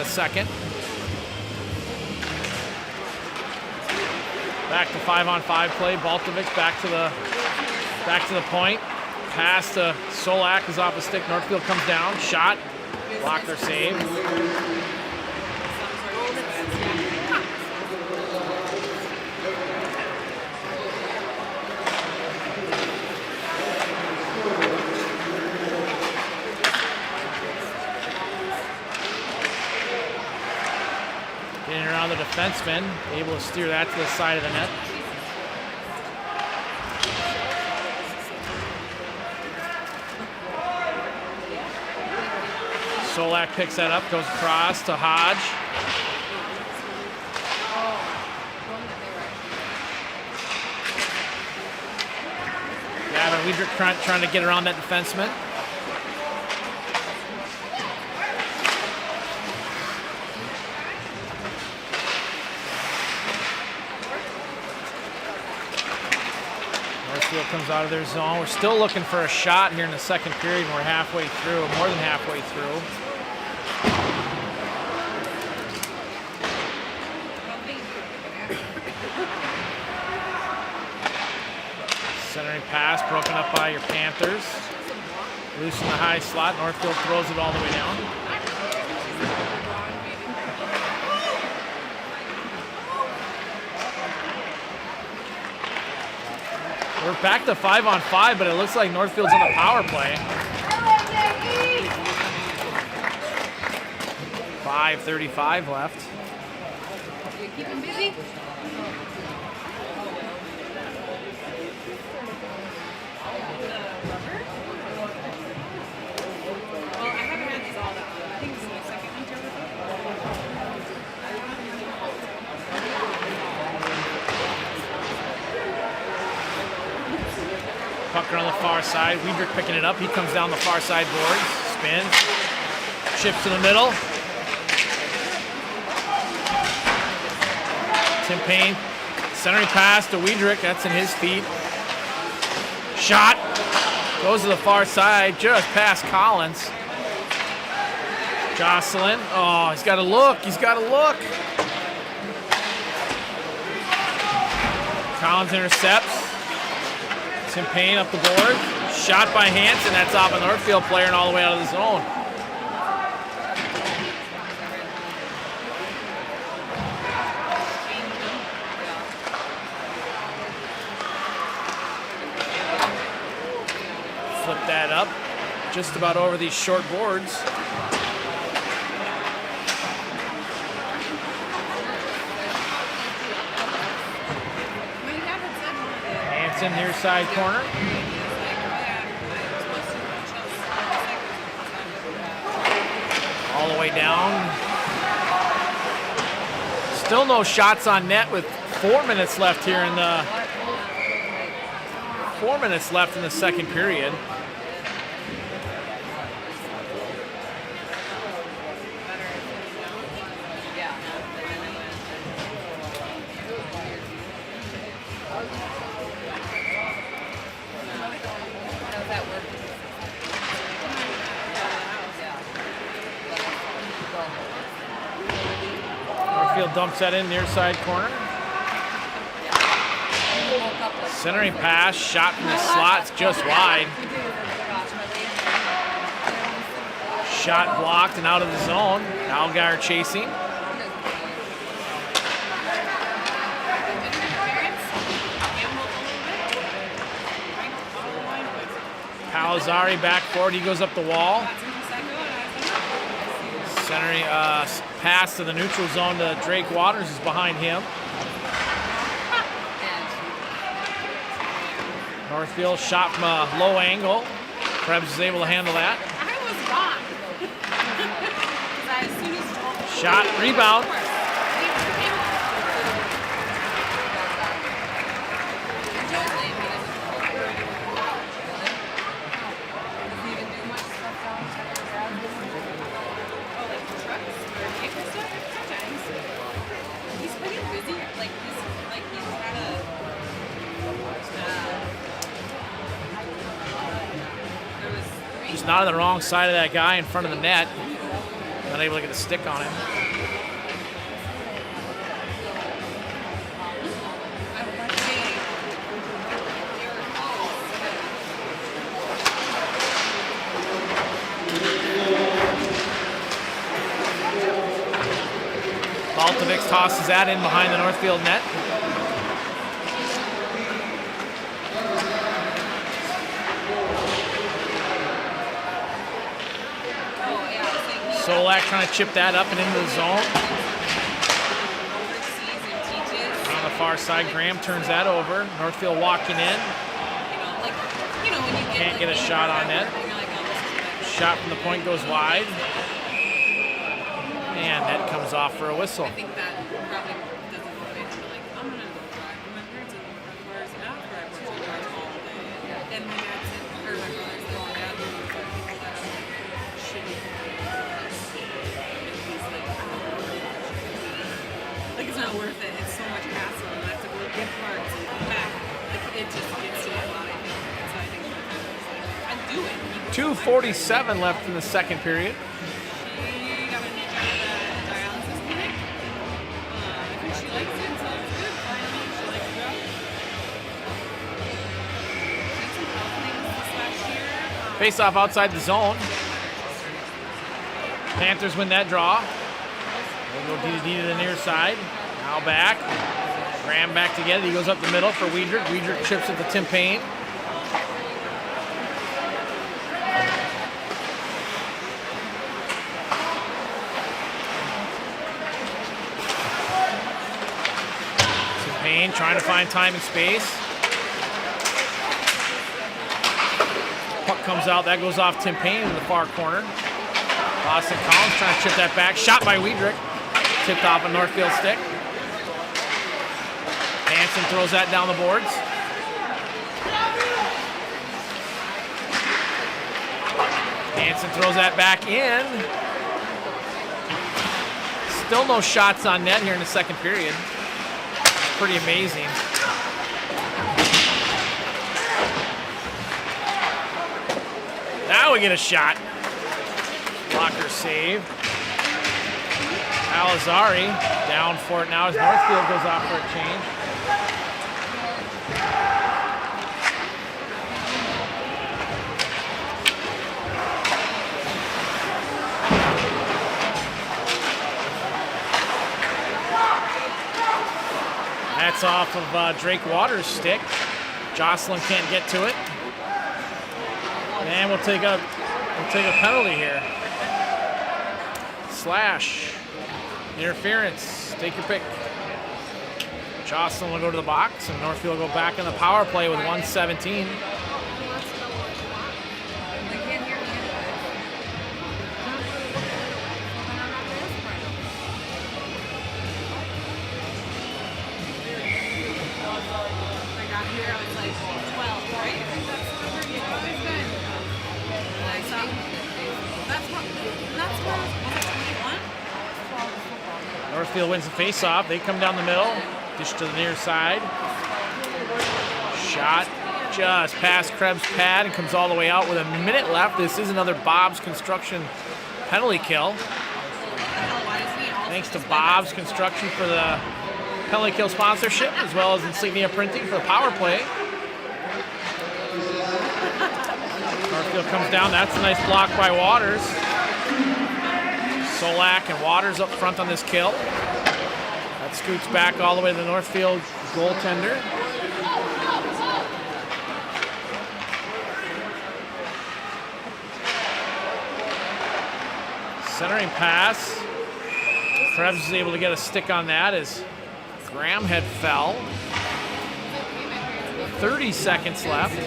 second. Back to 5-on-5 play. Baltovich back to the point. Pass to Solak is off the stick. Northfield comes down. Shot. Blocked or saved. Getting around the defenseman, able to steer that to the side of the net. Solak picks that up, goes across to Hodge. Gavin Weidrich trying to get around that defenseman. Northfield comes out of their zone. We're still looking for a shot here in the second period, and we're halfway through, more than halfway through. Centering pass broken up by your Panthers. Loose in the high slot. Northfield throws it all the way down. We're back to 5-on-5, but it looks like Northfield's on the power play. 5:35 left. You keep him busy? Well, I haven't had these all that long. I think this is my second winter with them. Pucker on the far side. Weidrich picking it up. He comes down the far side boards. Spins. Chips to the middle. Tim Payne. Centering pass to Weidrich. That's in his feet. Shot. Goes to the far side. Just past Collins. Jocelyn. Oh, he's got to look. He's got to look. Collins intercepts. Tim Payne up the board. Shot by Hansen. That's off a Northfield player and all the way out of the zone. Flip that up. Just about over these short boards. Hansen near side corner. All the way down. Still no shots on net with 4 minutes left here in the 4 minutes left in the second period. Northfield dumps that in near side corner. Centering pass, shot from the slots, just wide. Shot blocked and out of the zone. Algar chasing. Palizari back forward. He goes up the wall. Centering pass to the neutral zone to Drake Waters is behind him. Northfield shot from a low angle. Krebs is able to handle that. I was wrong. As soon as Shot, rebound. Just not on the wrong side of that guy in front of the net. Not able to get a stick on him. Baltovich tosses that in behind the Northfield net. Solak trying to chip that up and into the zone. On the far side, Graham turns that over. Northfield walking in. Can't get a shot on net. Shot from the point goes wide. And that comes off for a whistle. I think that probably doesn't motivate him to I'm gonna go drive. My parents are cars after I work to drive all day. And my dad said, or my brother's going down to people that are shitty. And he's like, it's not worth it. It's so much hassle and I have to go get parts and come back. It just gets to me a lot, I think. So I think I'd do it. 2:47 left in the second period. Face off outside the zone. Panthers win that draw. We'll go D to the near side. Now back. Graham back together. He goes up the middle for Weidrich. Weidrich chips it to Tim Payne. Tim Payne trying to find time and space. Puck comes out, that goes off Tim Payne in the far corner. Boston Collins trying to chip that back. Shot by Weidrich. Tipped off a Northfield stick. Hansen throws that down the boards. Hansen throws that back in. Still no shots on net here in the second period. It's pretty amazing. Now we get a shot. Blocker save. Palizari down for it now as Northfield goes off for a change. That's off of Drake Waters' stick. Jocelyn can't get to it. And we'll take a penalty here. Slash. Interference. Take your pick. Jocelyn will go to the box, and Northfield will go back in the power play with 1:17. Northfield wins the face-off. They come down the middle. Dish to the near side. Shot just past Krebs' pad and comes all the way out with a minute left. This is another Bob's Construction penalty kill. Thanks to Bob's Construction for the penalty kill sponsorship, as well as Insignia Printing for the power play. Northfield comes down. That's a nice block by Waters. Solak and Waters up front on this kill. That scoots back all the way to the Northfield goaltender. Centering pass. Krebs is able to get a stick on that as Graham had fell. 30 seconds left.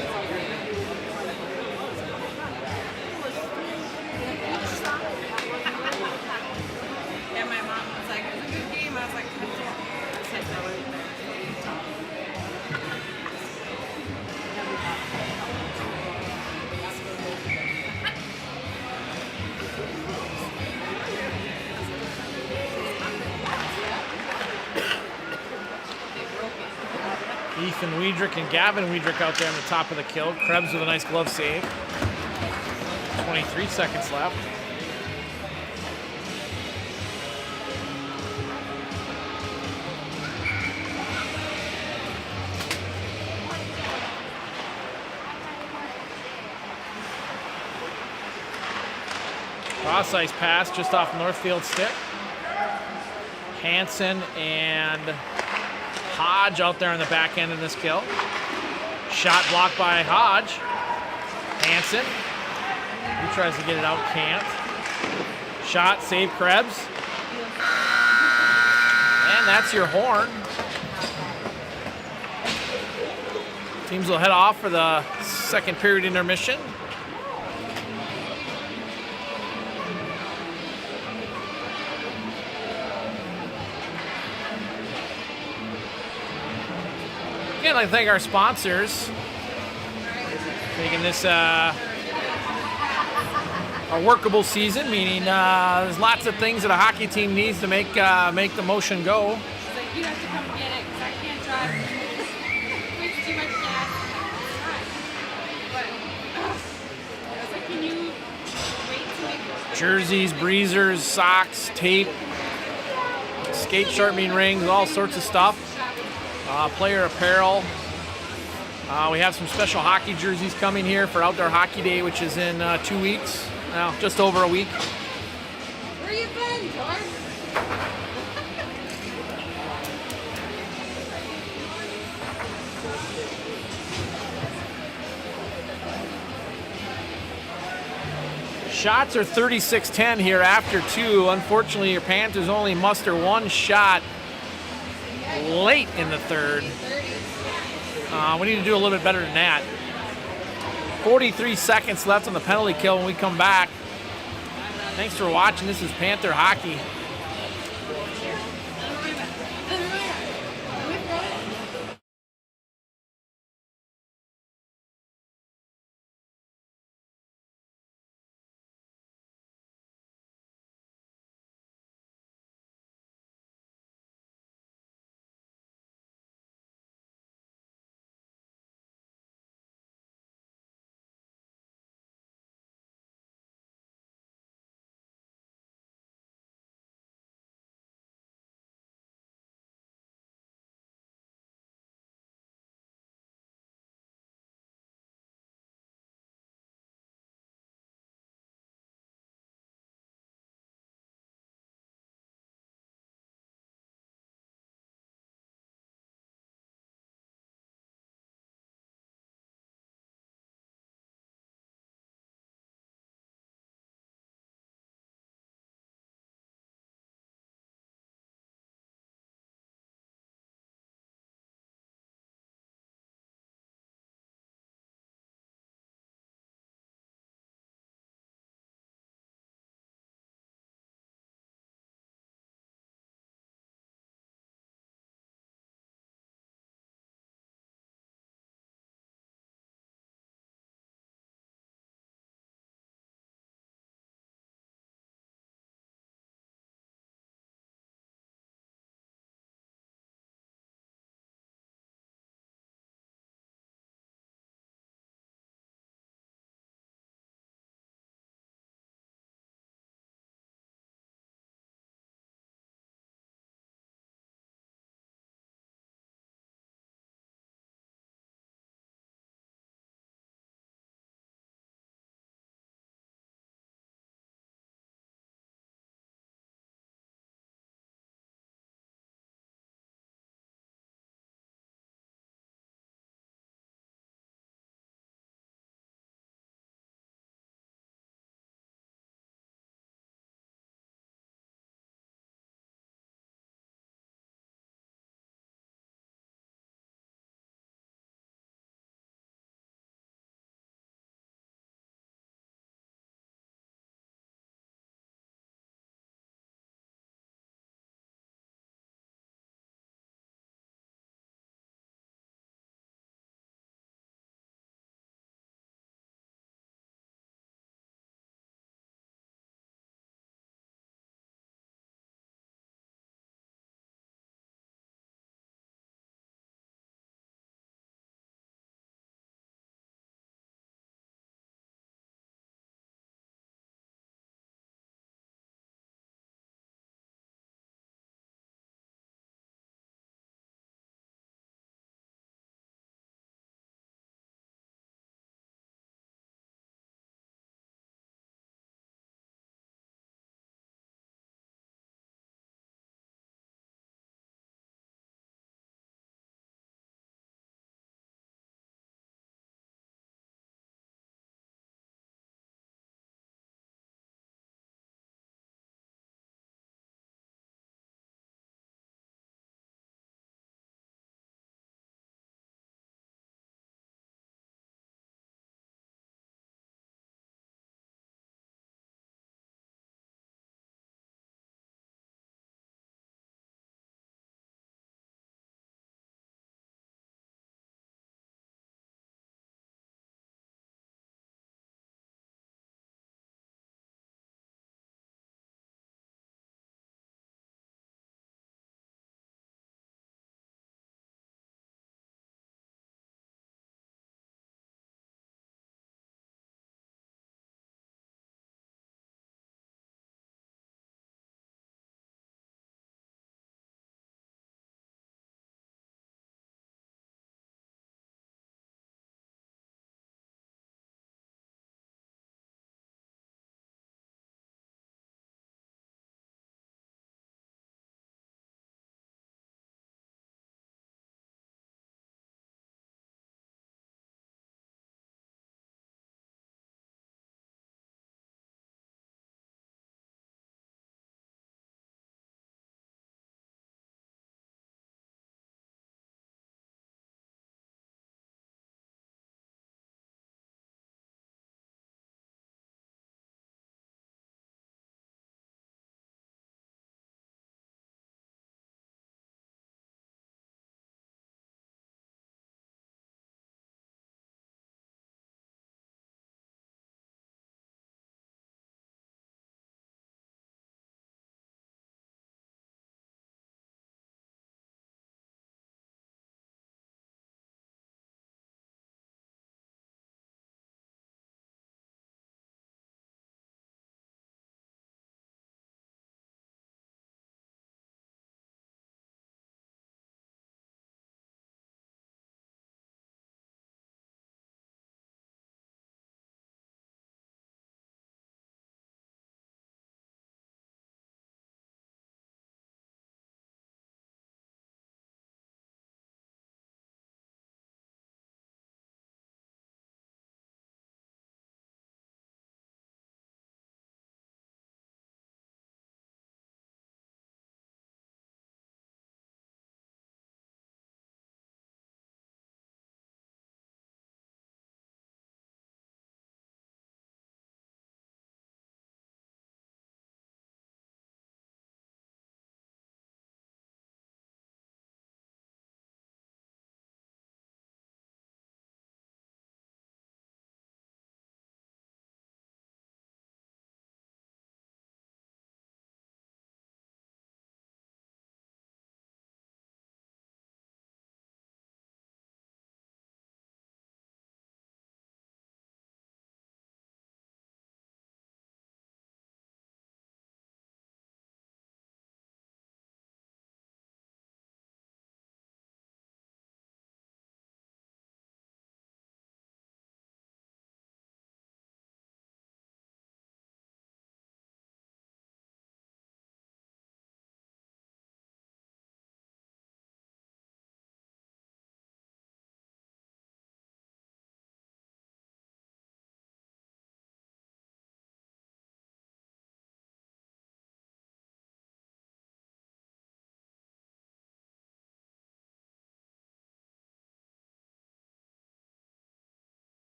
And my mom was like, it was a good game. I was like, Ethan Wiedrich and Gavin Wiedrich out there on the top of the kill. Krebs with a nice glove save. 23 seconds left. Cross ice pass just off Northfield stick. Hansen and Hodge out there on the back end of this kill. Shot blocked by Hodge. Hansen. He tries to get it out, can't. Shot, save Krebs. And that's your horn. Teams will head off for the second period intermission. Again, I'd like to thank our sponsors making this a workable season, meaning there's lots of things that a hockey team needs to make the motion go. she's like, you have to come get it because I can't drive. It's too much gas. But I was like, can you wait to make Jerseys, breezers, socks, tape, skate sharpening rings, all sorts of stuff. Player apparel. We have some special hockey jerseys coming here for Outdoor Hockey Day, which is in 2 weeks. Now, just over a week. Where you been, George? Shots are 36-10 here after 2. Unfortunately, your Panthers only muster one shot late in the third. We need to do a little bit better than that. 43 seconds left on the penalty kill when we come back. Thanks for watching. This is Panther Hockey.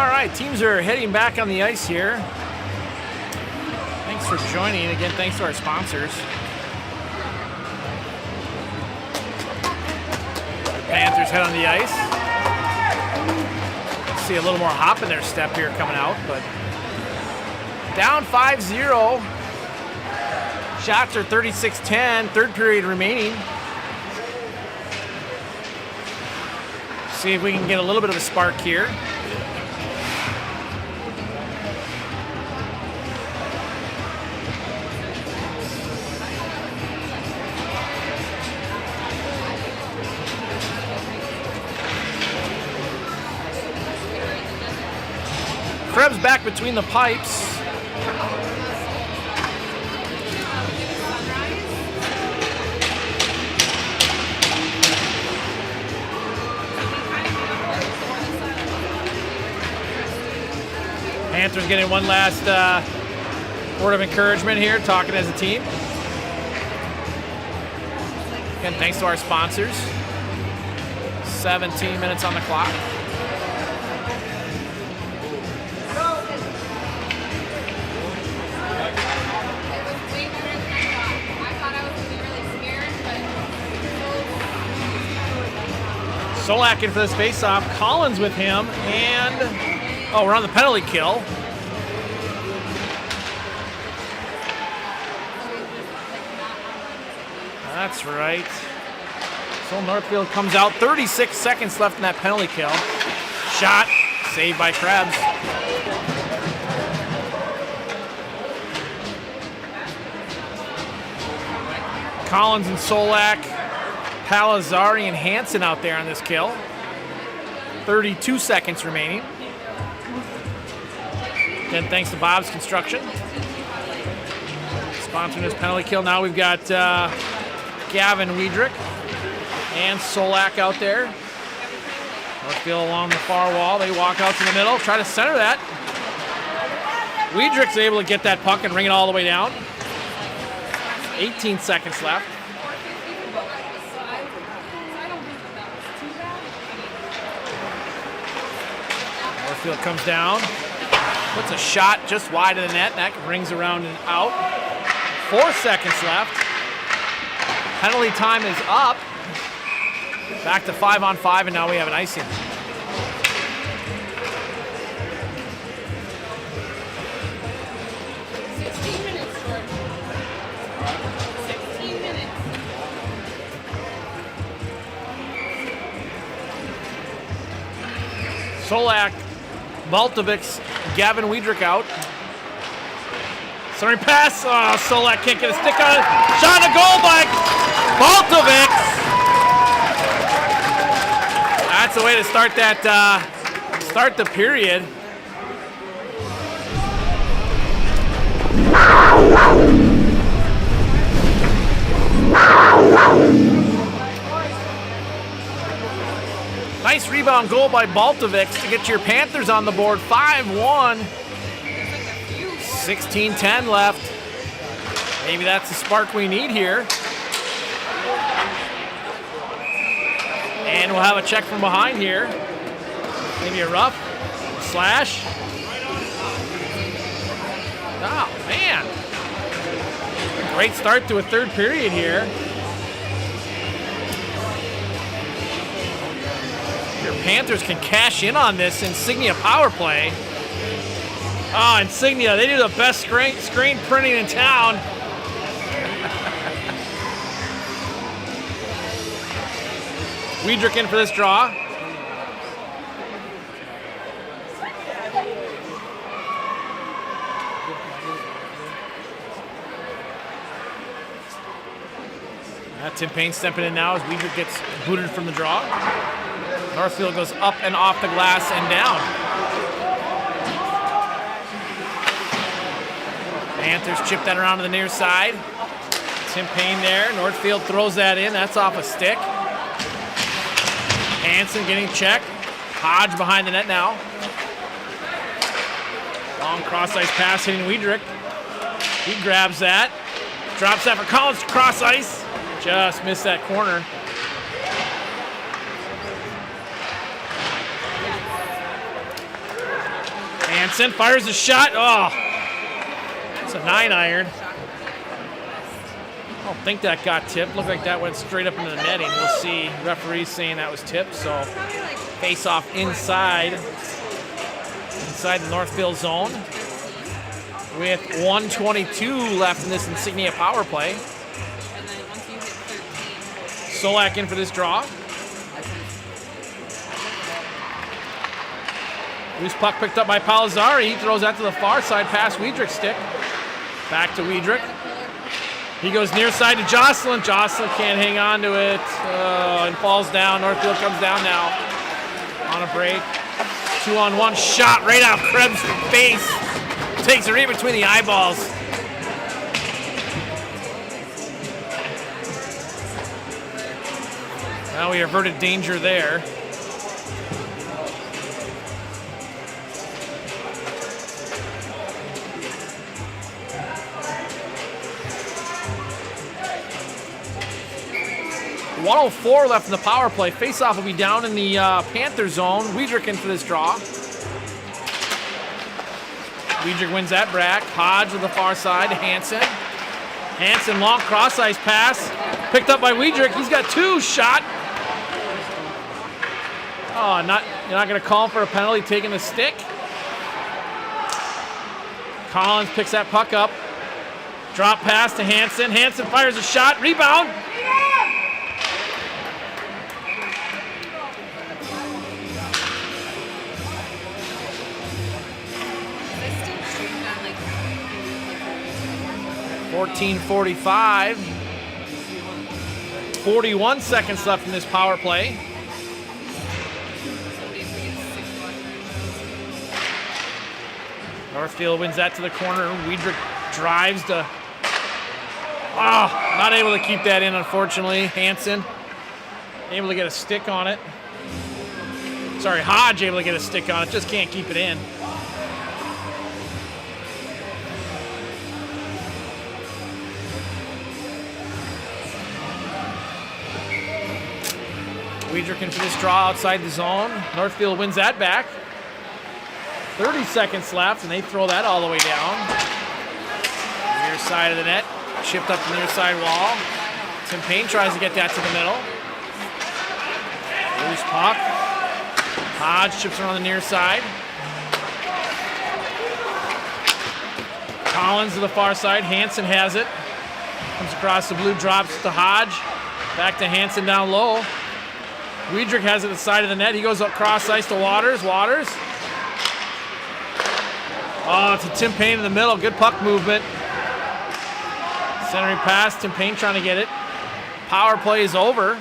All right, teams are heading back on the ice here. Thanks for joining. Again, thanks to our sponsors. Panthers head on the ice. See a little more hop in their step here coming out, but down 5-0. Shots are 36-10, third period remaining. See if we can get a little bit of a spark here. Krebs back between the pipes. Panthers getting one last word of encouragement here, talking as a team. Again, thanks to our sponsors. 17 minutes on the clock. Solak in for this faceoff. Collins with him, and we're on the penalty kill. That's right. So Northfield comes out. 36 seconds left in that penalty kill. Shot saved by Krebs. Collins and Solak. Palazzari and Hansen out there on this kill. 32 seconds remaining. Again, thanks to Bob's Construction. Sponsoring this penalty kill. Now we've got Gavin Wiedrich and Solak out there. Northfield along the far wall. They walk out to the middle, try to center that. Wiedrich's able to get that puck and ring it all the way down. 18 seconds left. Northfield comes down, puts a shot just wide of the net. That rings around and out. 4 seconds left. Penalty time is up. Back to 5-on-5, and now we have an icing. Solak, Baltovics, Gavin Wiedrich out. Sorry, pass. Oh, Solak can't get a stick on it. Shot and a goal by Baltovics. That's the way to start that. Start the period. Nice rebound goal by Baltovics to get your Panthers on the board. 5-1. 16-10 left. Maybe that's the spark we need here. And we'll have a check from behind here. Maybe a rough slash. Oh, man. Great start to a third period here. Your Panthers can cash in on this Insignia power play. Oh, Insignia, they do the best screen printing in town. Wiedrich in for this draw. Tim Payne stepping in now as Wiedrich gets booted from the draw. Northfield goes up and off the glass and down. Panthers chip that around to the near side. Tim Payne there. Northfield throws that in. That's off a stick. Hansen getting checked. Hodge behind the net now. Long cross-ice pass hitting Wiedrich. He grabs that. Drops that for Collins to cross-ice. Just missed that corner. Hansen fires a shot. Oh, it's a 9-iron. I don't think that got tipped. Looked like that went straight up into the netting. We'll see. Referees saying that was tipped. So face off inside the Northfield zone with 1:22 left in this Insignia power play. And then once you hit 13. Solak in for this draw. Loose puck picked up by Palazzari. He throws that to the far side past Weidrich's stick. Back to Weidrich. He goes near side to Jocelyn. Jocelyn can't hang on to it and falls down. Northfield comes down now on a break. 2-on-1 shot right out Krebs' face. Takes it right between the eyeballs. Now we averted danger there. .104 left in the power play. Faceoff will be down in the Panther zone. Weidrich in for this draw. Weidrich wins that brack. Hodge with the far side to Hansen. Hansen, long cross-ice pass. Picked up by Weidrich. He's got 2. Shot. Oh, you're not going to call for a penalty taking the stick. Collins picks that puck up. Drop pass to Hansen. Hansen fires a shot. Rebound. .14:45. 41 seconds left in this power play. Northfield wins that to the corner. Weidrich drives to... not able to keep that in, unfortunately. Hansen able to get a stick on it. Sorry, Hodge able to get a stick on it. Just can't keep it in. Weidrich in for this draw outside the zone. Northfield wins that back. 30 seconds left, and they throw that all the way down. Near side of the net. Chipped up the near side wall. Tim Payne tries to get that to the middle. Loose puck. Hodge chips around the near side. Collins to the far side. Hansen has it. Comes across the blue, drops to Hodge. Back to Hansen down low. Weidrich has it at the side of the net. He goes across ice to Waters. Waters. Oh, to Tim Payne in the middle. Good puck movement. Centering pass. Tim Payne trying to get it. Power play is over.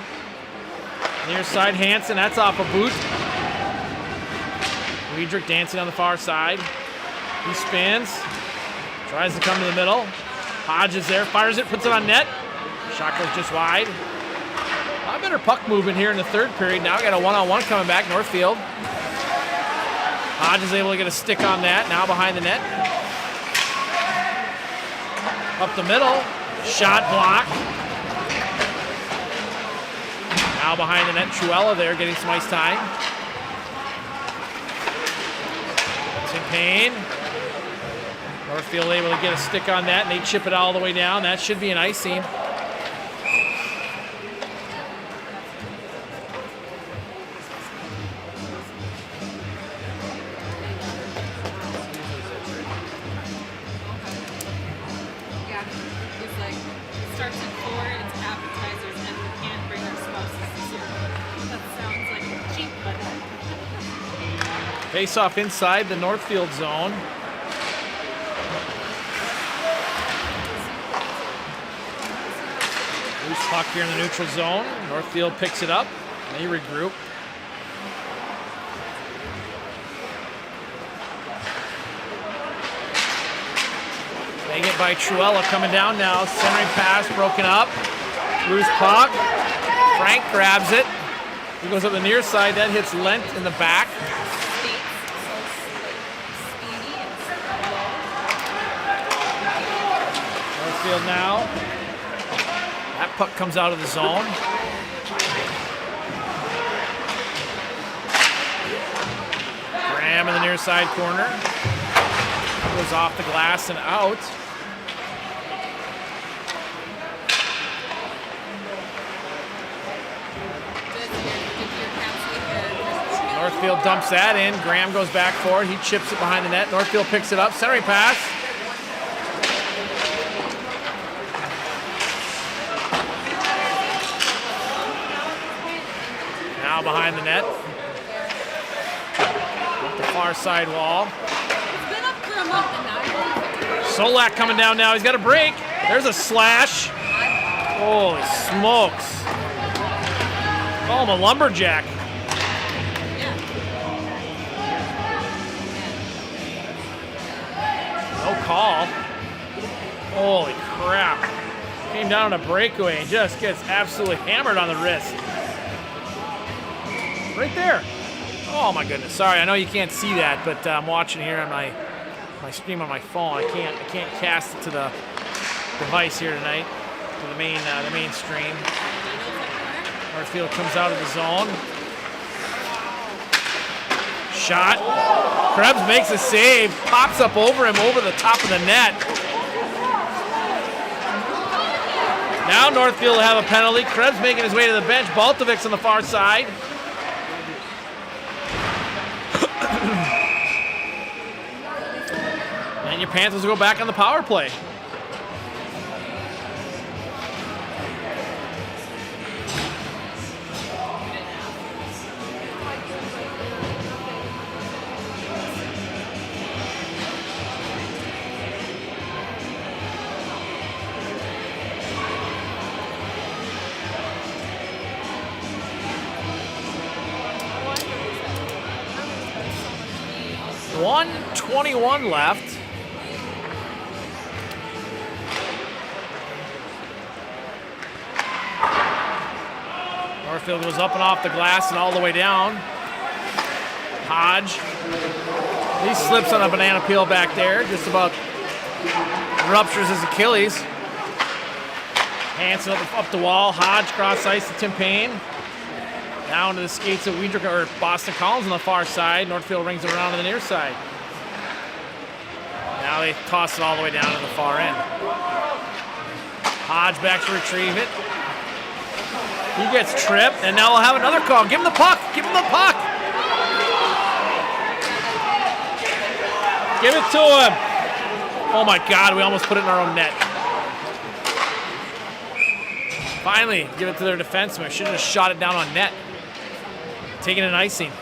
Near side Hansen. That's off a boot. Weidrich dancing on the far side. He spins. Tries to come to the middle. Hodge is there. Fires it. Puts it on net. Shot goes just wide. A better puck movement here in the third period. Now we got a 1-on-1 coming back, Northfield. Hodge is able to get a stick on that. Now behind the net. Up the middle. Shot blocked. Now behind the net, Truella there getting some ice time. Tim Payne. Northfield able to get a stick on that, and they chip it all the way down. That should be an icing. Face off inside the Northfield zone. Loose puck here in the neutral zone. Northfield picks it up. They regroup. They get by Truella coming down now. Centering pass broken up. Loose puck. Frank grabs it. He goes up the near side. That hits Lent in the back. Northfield now. That puck comes out of the zone. Graham in the near side corner. goes off the glass and out. Northfield dumps that in. Graham goes back for it. He chips it behind the net. Northfield picks it up. Centering pass. Now behind the net. Up the far side wall. It's been up for a month and now. Solak coming down now. He's got a break. There's a slash. Holy smokes. Call him a lumberjack. No call. Holy crap. Came down on a breakaway and just gets absolutely hammered on the wrist. Right there. Oh my goodness. Sorry, I know you can't see that, but I'm watching here on my stream on my phone. I can't cast it to the device here tonight, to the main stream. Northfield comes out of the zone. Shot. Krebs makes a save, pops up over him over the top of the net. Now Northfield will have a penalty. Krebs making his way to the bench. Baltovic's on the far side. And your Panthers will go back on the power play. .121 left. Northfield goes up and off the glass and all the way down. Hodge. He slips on a banana peel back there. Just about ruptures his Achilles. Hanson up the wall. Hodge cross ice to Tim Payne. Down to the skates of Weidrich or Boston Collins on the far side. Northfield rings it around to the near side. Now they toss it all the way down to the far end. Hodge back to retrieve it. He gets tripped, and now we'll have another call. Give him the puck. Give him the puck. Give it to him. Oh my God, we almost put it in our own net. Finally, give it to their defenseman. Should have just shot it down on net. Taking an icing.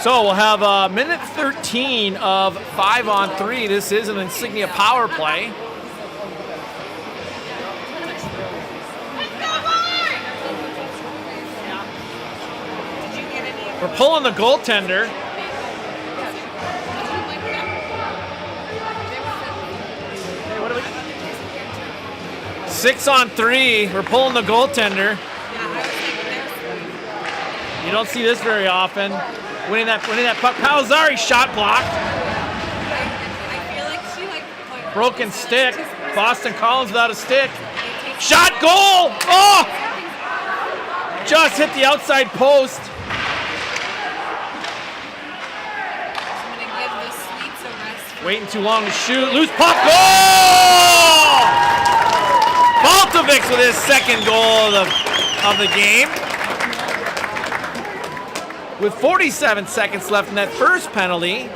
So we'll have minute 13 of 5-on-3. This is an Insignia power play. We're pulling the goaltender. 6-on-3. We're pulling the goaltender. You don't see this very often. Winning that puck. Palazari shot blocked. I feel like she Broken stick. Boston Collins without a stick. Shot goal! Oh! Just hit the outside post. I'm gonna give the Sweets a rest. Waiting too long to shoot. Loose puck. Goal! Baltovic with his second goal of the game. With 47 seconds left in that first penalty.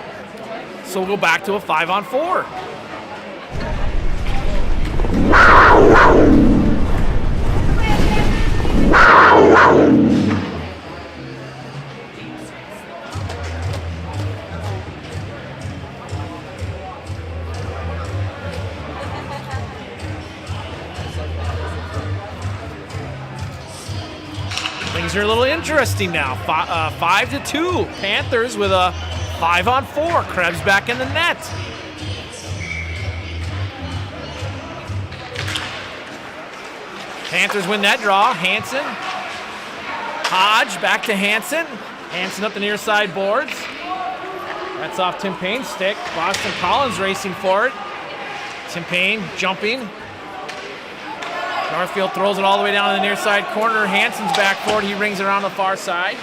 So we'll go back to a 5-on-4. Things are a little interesting now. 5-2. Panthers with a 5-on-4. Krebs back in the net. Panthers win that draw. Hanson. Hodge back to Hanson. Hanson up the near side boards. That's off Tim Payne's stick. Boston Collins racing for it. Tim Payne jumping. Northfield throws it all the way down to the near side corner. Hansen's back forward. He rings it around the far side.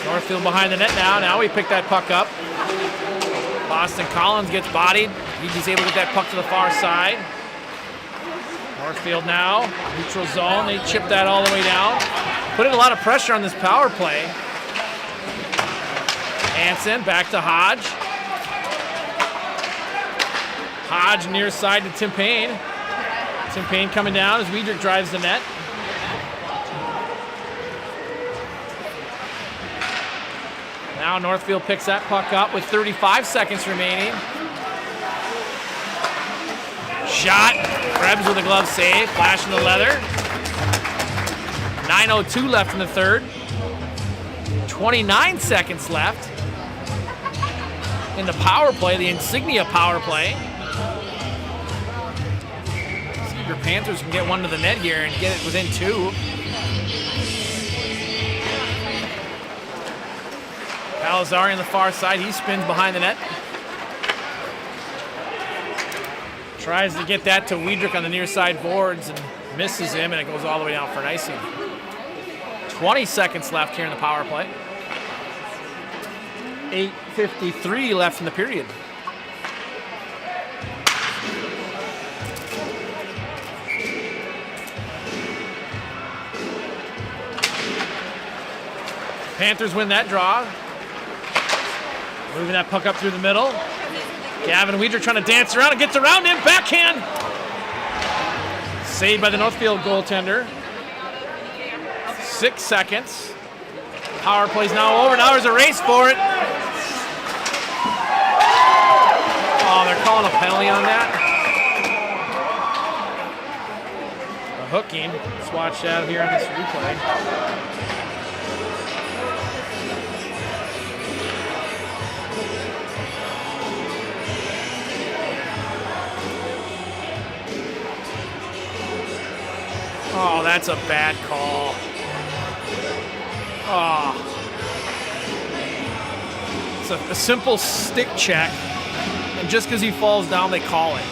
Northfield behind the net now. Now we pick that puck up. Boston Collins gets bodied. He's able to get that puck to the far side. Northfield now, neutral zone. They chip that all the way down. Putting a lot of pressure on this power play. Hansen back to Hodge. Hodge near side to Tim Payne. Tim Payne coming down as Weidrich drives the net. Now Northfield picks that puck up with 35 seconds remaining. Shot. Krebs with a glove save. Flash in the leather. 9:02 left in the third. 29 seconds left in the power play, the Insignia power play. See if your Panthers can get one to the net here and get it within 2. Palazari on the far side. He spins behind the net. Tries to get that to Weidrich on the near side boards and misses him, and it goes all the way down for an icing. 20 seconds left here in the power play. 8:53 left in the period. Panthers win that draw. Moving that puck up through the middle. Gavin Weidrich trying to dance around and gets around him. Backhand. Saved by the Northfield goaltender. 6 seconds. Power play's now over. Now there's a race for it. Oh, they're calling a penalty on that. A hooking. Let's watch that here on this replay. Oh, that's a bad call. Oh. It's a simple stick check, and just because he falls down, they call it.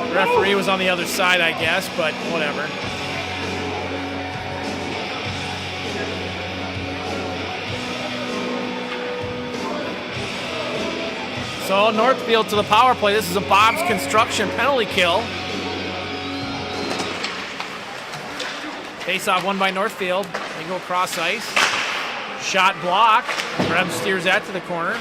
The referee was on the other side, I guess, but whatever. So Northfield to the power play. This is a Bob's Construction penalty kill. Face-off won by Northfield. They go cross ice. Shot block. Krebs steers that to the corner.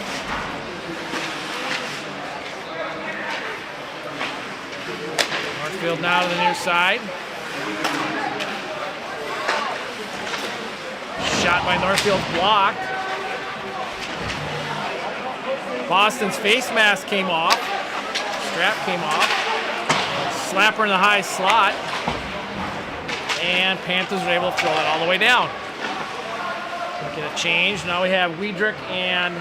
Northfield now to the near side. Shot by Northfield blocked. Boston's face mask came off. Strap came off. Slapper in the high slot. And Panthers are able to throw it all the way down. Get a change. Now we have Weidrich and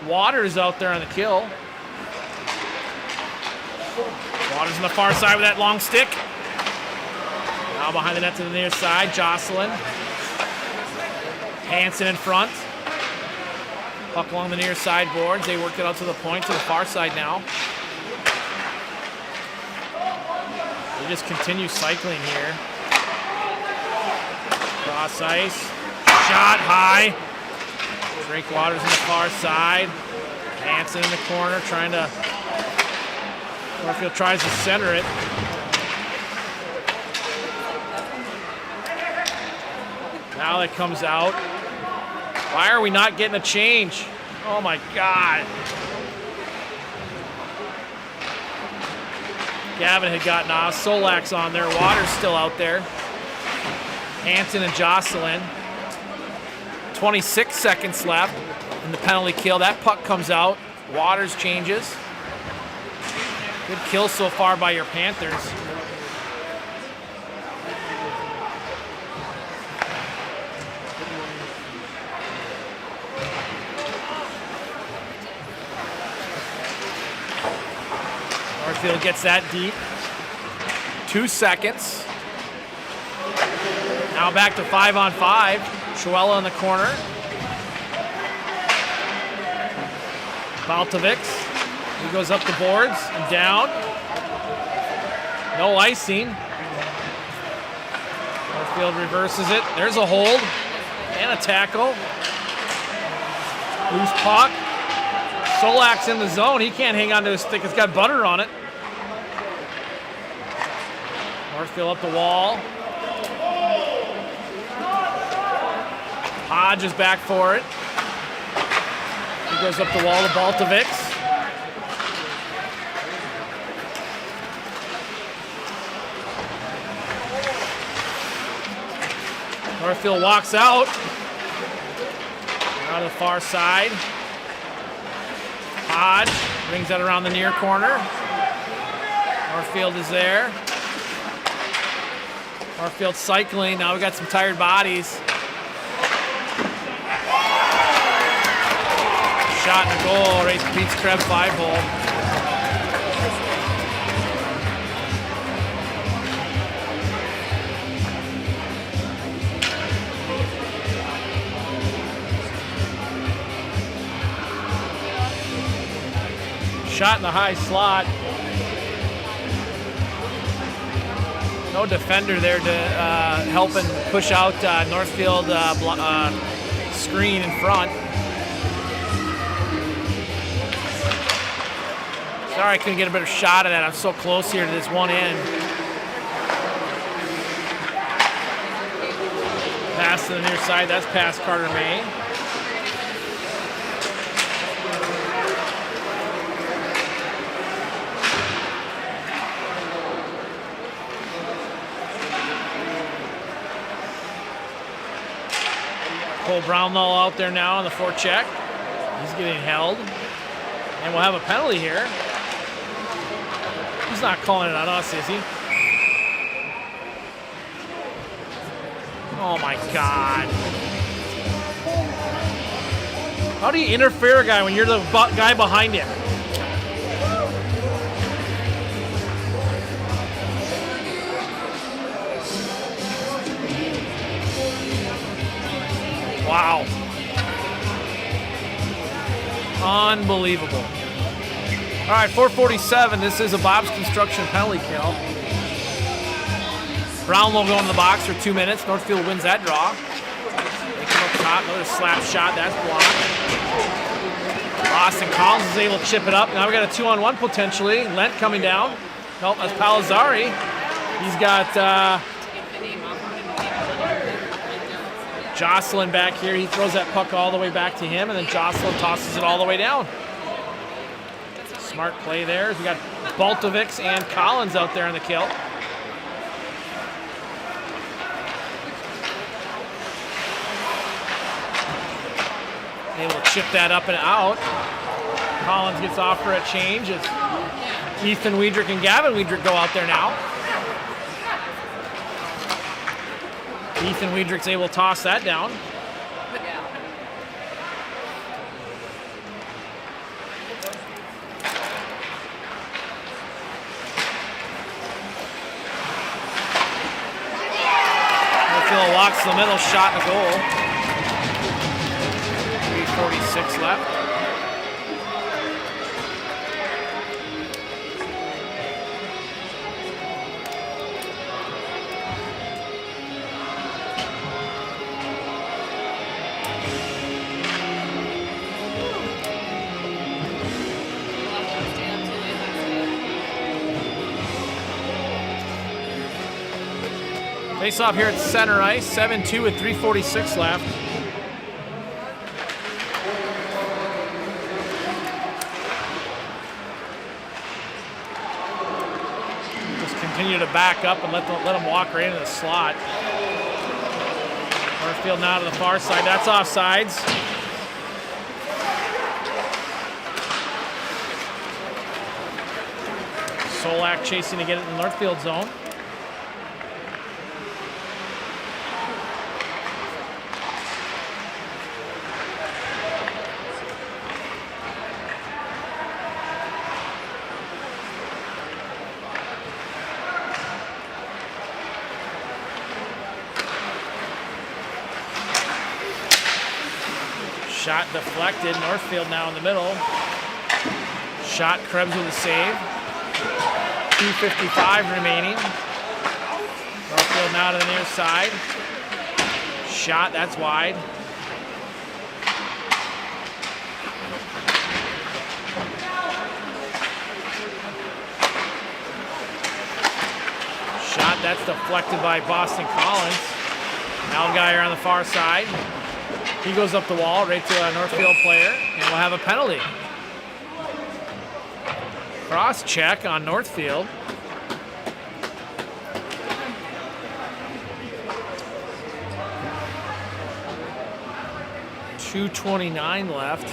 Waters out there on the kill. Waters on the far side with that long stick. Now behind the net to the near side, Jocelyn. Hansen in front. Puck along the near side boards. They worked it out to the point, to the far side now. They just continue cycling here. Cross ice. Shot high. Drake Waters on the far side. Hansen in the corner trying to... Northfield tries to center it. Now that comes out. Why are we not getting a change? Oh my God. Gavin had gotten off. Solak's on there. Waters still out there. Hansen and Jocelyn. 26 seconds left in the penalty kill. That puck comes out. Waters changes. Good kill so far by your Panthers. Northfield gets that deep. 2 seconds. Now back to 5-on-5. Schuella in the corner. Baltovics. He goes up the boards and down. No icing. Northfield reverses it. There's a hold and a tackle. Loose puck. Solak's in the zone. He can't hang on to his stick. It's got butter on it. Northfield up the wall. Hodge is back for it. He goes up the wall to Baltovics. Northfield walks out. Out of the far side. Hodge brings that around the near corner. Northfield is there. Northfield cycling. Now we got some tired bodies. Shot and a goal. Beats Krebs 5-hole. Shot in the high slot. No defender there to help and push out Northfield screen in front. Sorry I couldn't get a better shot of that. I'm so close here to this one end. Pass to the near side. That's past Carter May. Cole Brownlow out there now on the forecheck. He's getting held. And we'll have a penalty here. He's not calling it on us, is he? Oh my God. How do you interfere a guy when you're the guy behind him? Wow. Unbelievable. All right, 4:47. This is a Bob's Construction penalty kill. Brownlow going to the box for 2 minutes. Northfield wins that draw. They come up top. Another slap shot. That's blocked. Austin Collins is able to chip it up. Now we got a 2-on-1 potentially. Lent coming down. Nope, that's Palazzari. He's got Jocelyn back here. He throws that puck all the way back to him, and then Jocelyn tosses it all the way down. Smart play there. We got Baltovics and Collins out there in the kill. Able to chip that up and out. Collins gets off for a change as Ethan Wiedrich and Gavin Wiedrich go out there now. Ethan Wiedrich's able to toss that down. Northfield walks the middle, shot and a goal. 3:46 left. Face off here at center ice, 7-2 with 3:46 left. Just continue to back up and let them walk right into the slot. Northfield now to the far side. That's offsides. Solak chasing to get it in the Northfield zone. Shot deflected. Northfield now in the middle. Shot, Krebs with a save. 2:55 remaining. Northfield now to the near side. Shot, that's wide. Shot, that's deflected by Boston Collins. Allgaier on the far side. He goes up the wall right to a Northfield player, and we'll have a penalty. Cross check on Northfield. .229 left.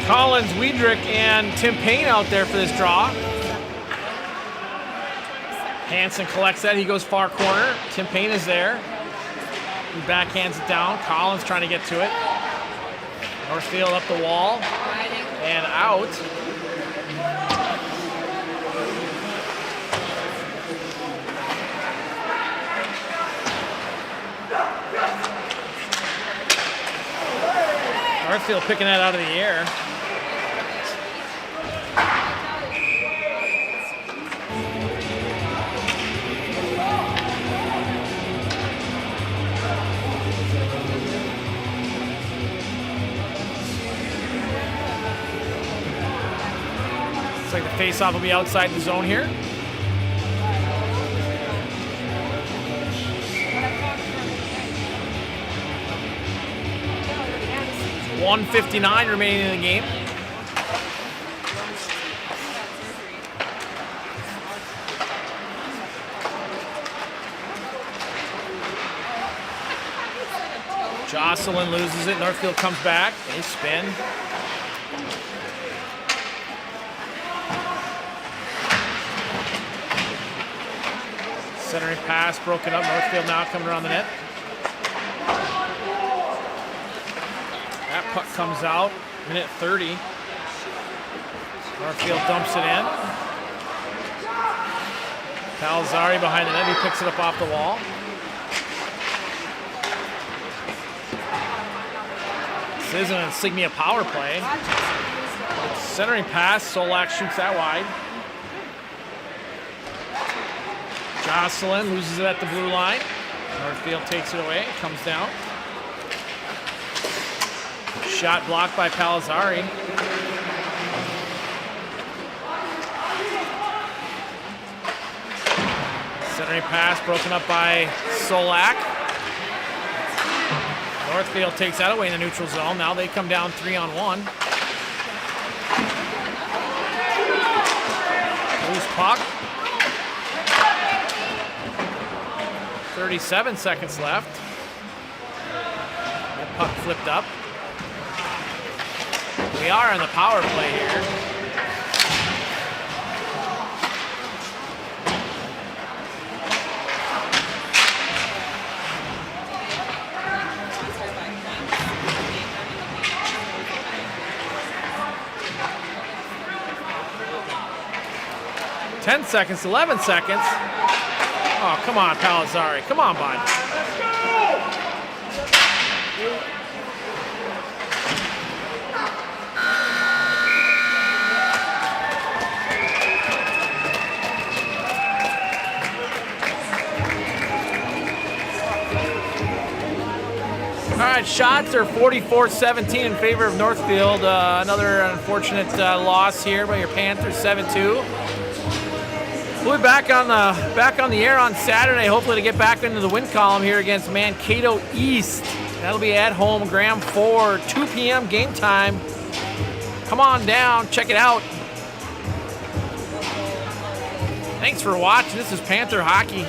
Collins, Wiedrich, and Tim Payne out there for this draw. Hansen collects that. He goes far corner. Tim Payne is there. He backhands it down. Collins trying to get to it. Northfield up the wall and out. Northfield picking that out of the air. Looks like the face-off will be outside the zone here. .159 remaining in the game. Jocelyn loses it. Northfield comes back. They spin. Centering pass broken up. Northfield now coming around the net. That puck comes out. Minute 30. Northfield dumps it in. Palzari behind the net. He picks it up off the wall. This isn't an Insignia power play. Centering pass. Solak shoots that wide. Jocelyn loses it at the blue line. Northfield takes it away. Comes down. Shot blocked by Palazari. Centering pass broken up by Solak. Northfield takes that away in the neutral zone. Now they come down 3-on-1. Loose puck. 37 seconds left. That puck flipped up. We are in the power play here. $10 seconds, 11 seconds. Oh, come on, Palazari. Come on, bud. All right, shots are 44-17 in favor of Northfield. Another unfortunate loss here by your Panthers, 7-2. We'll be back on the air on Saturday, hopefully to get back into the win column here against Mankato East. That'll be at home, Graham 4, 2 p.m. game time. Come on down, check it out. Thanks for watching. This is Panther Hockey.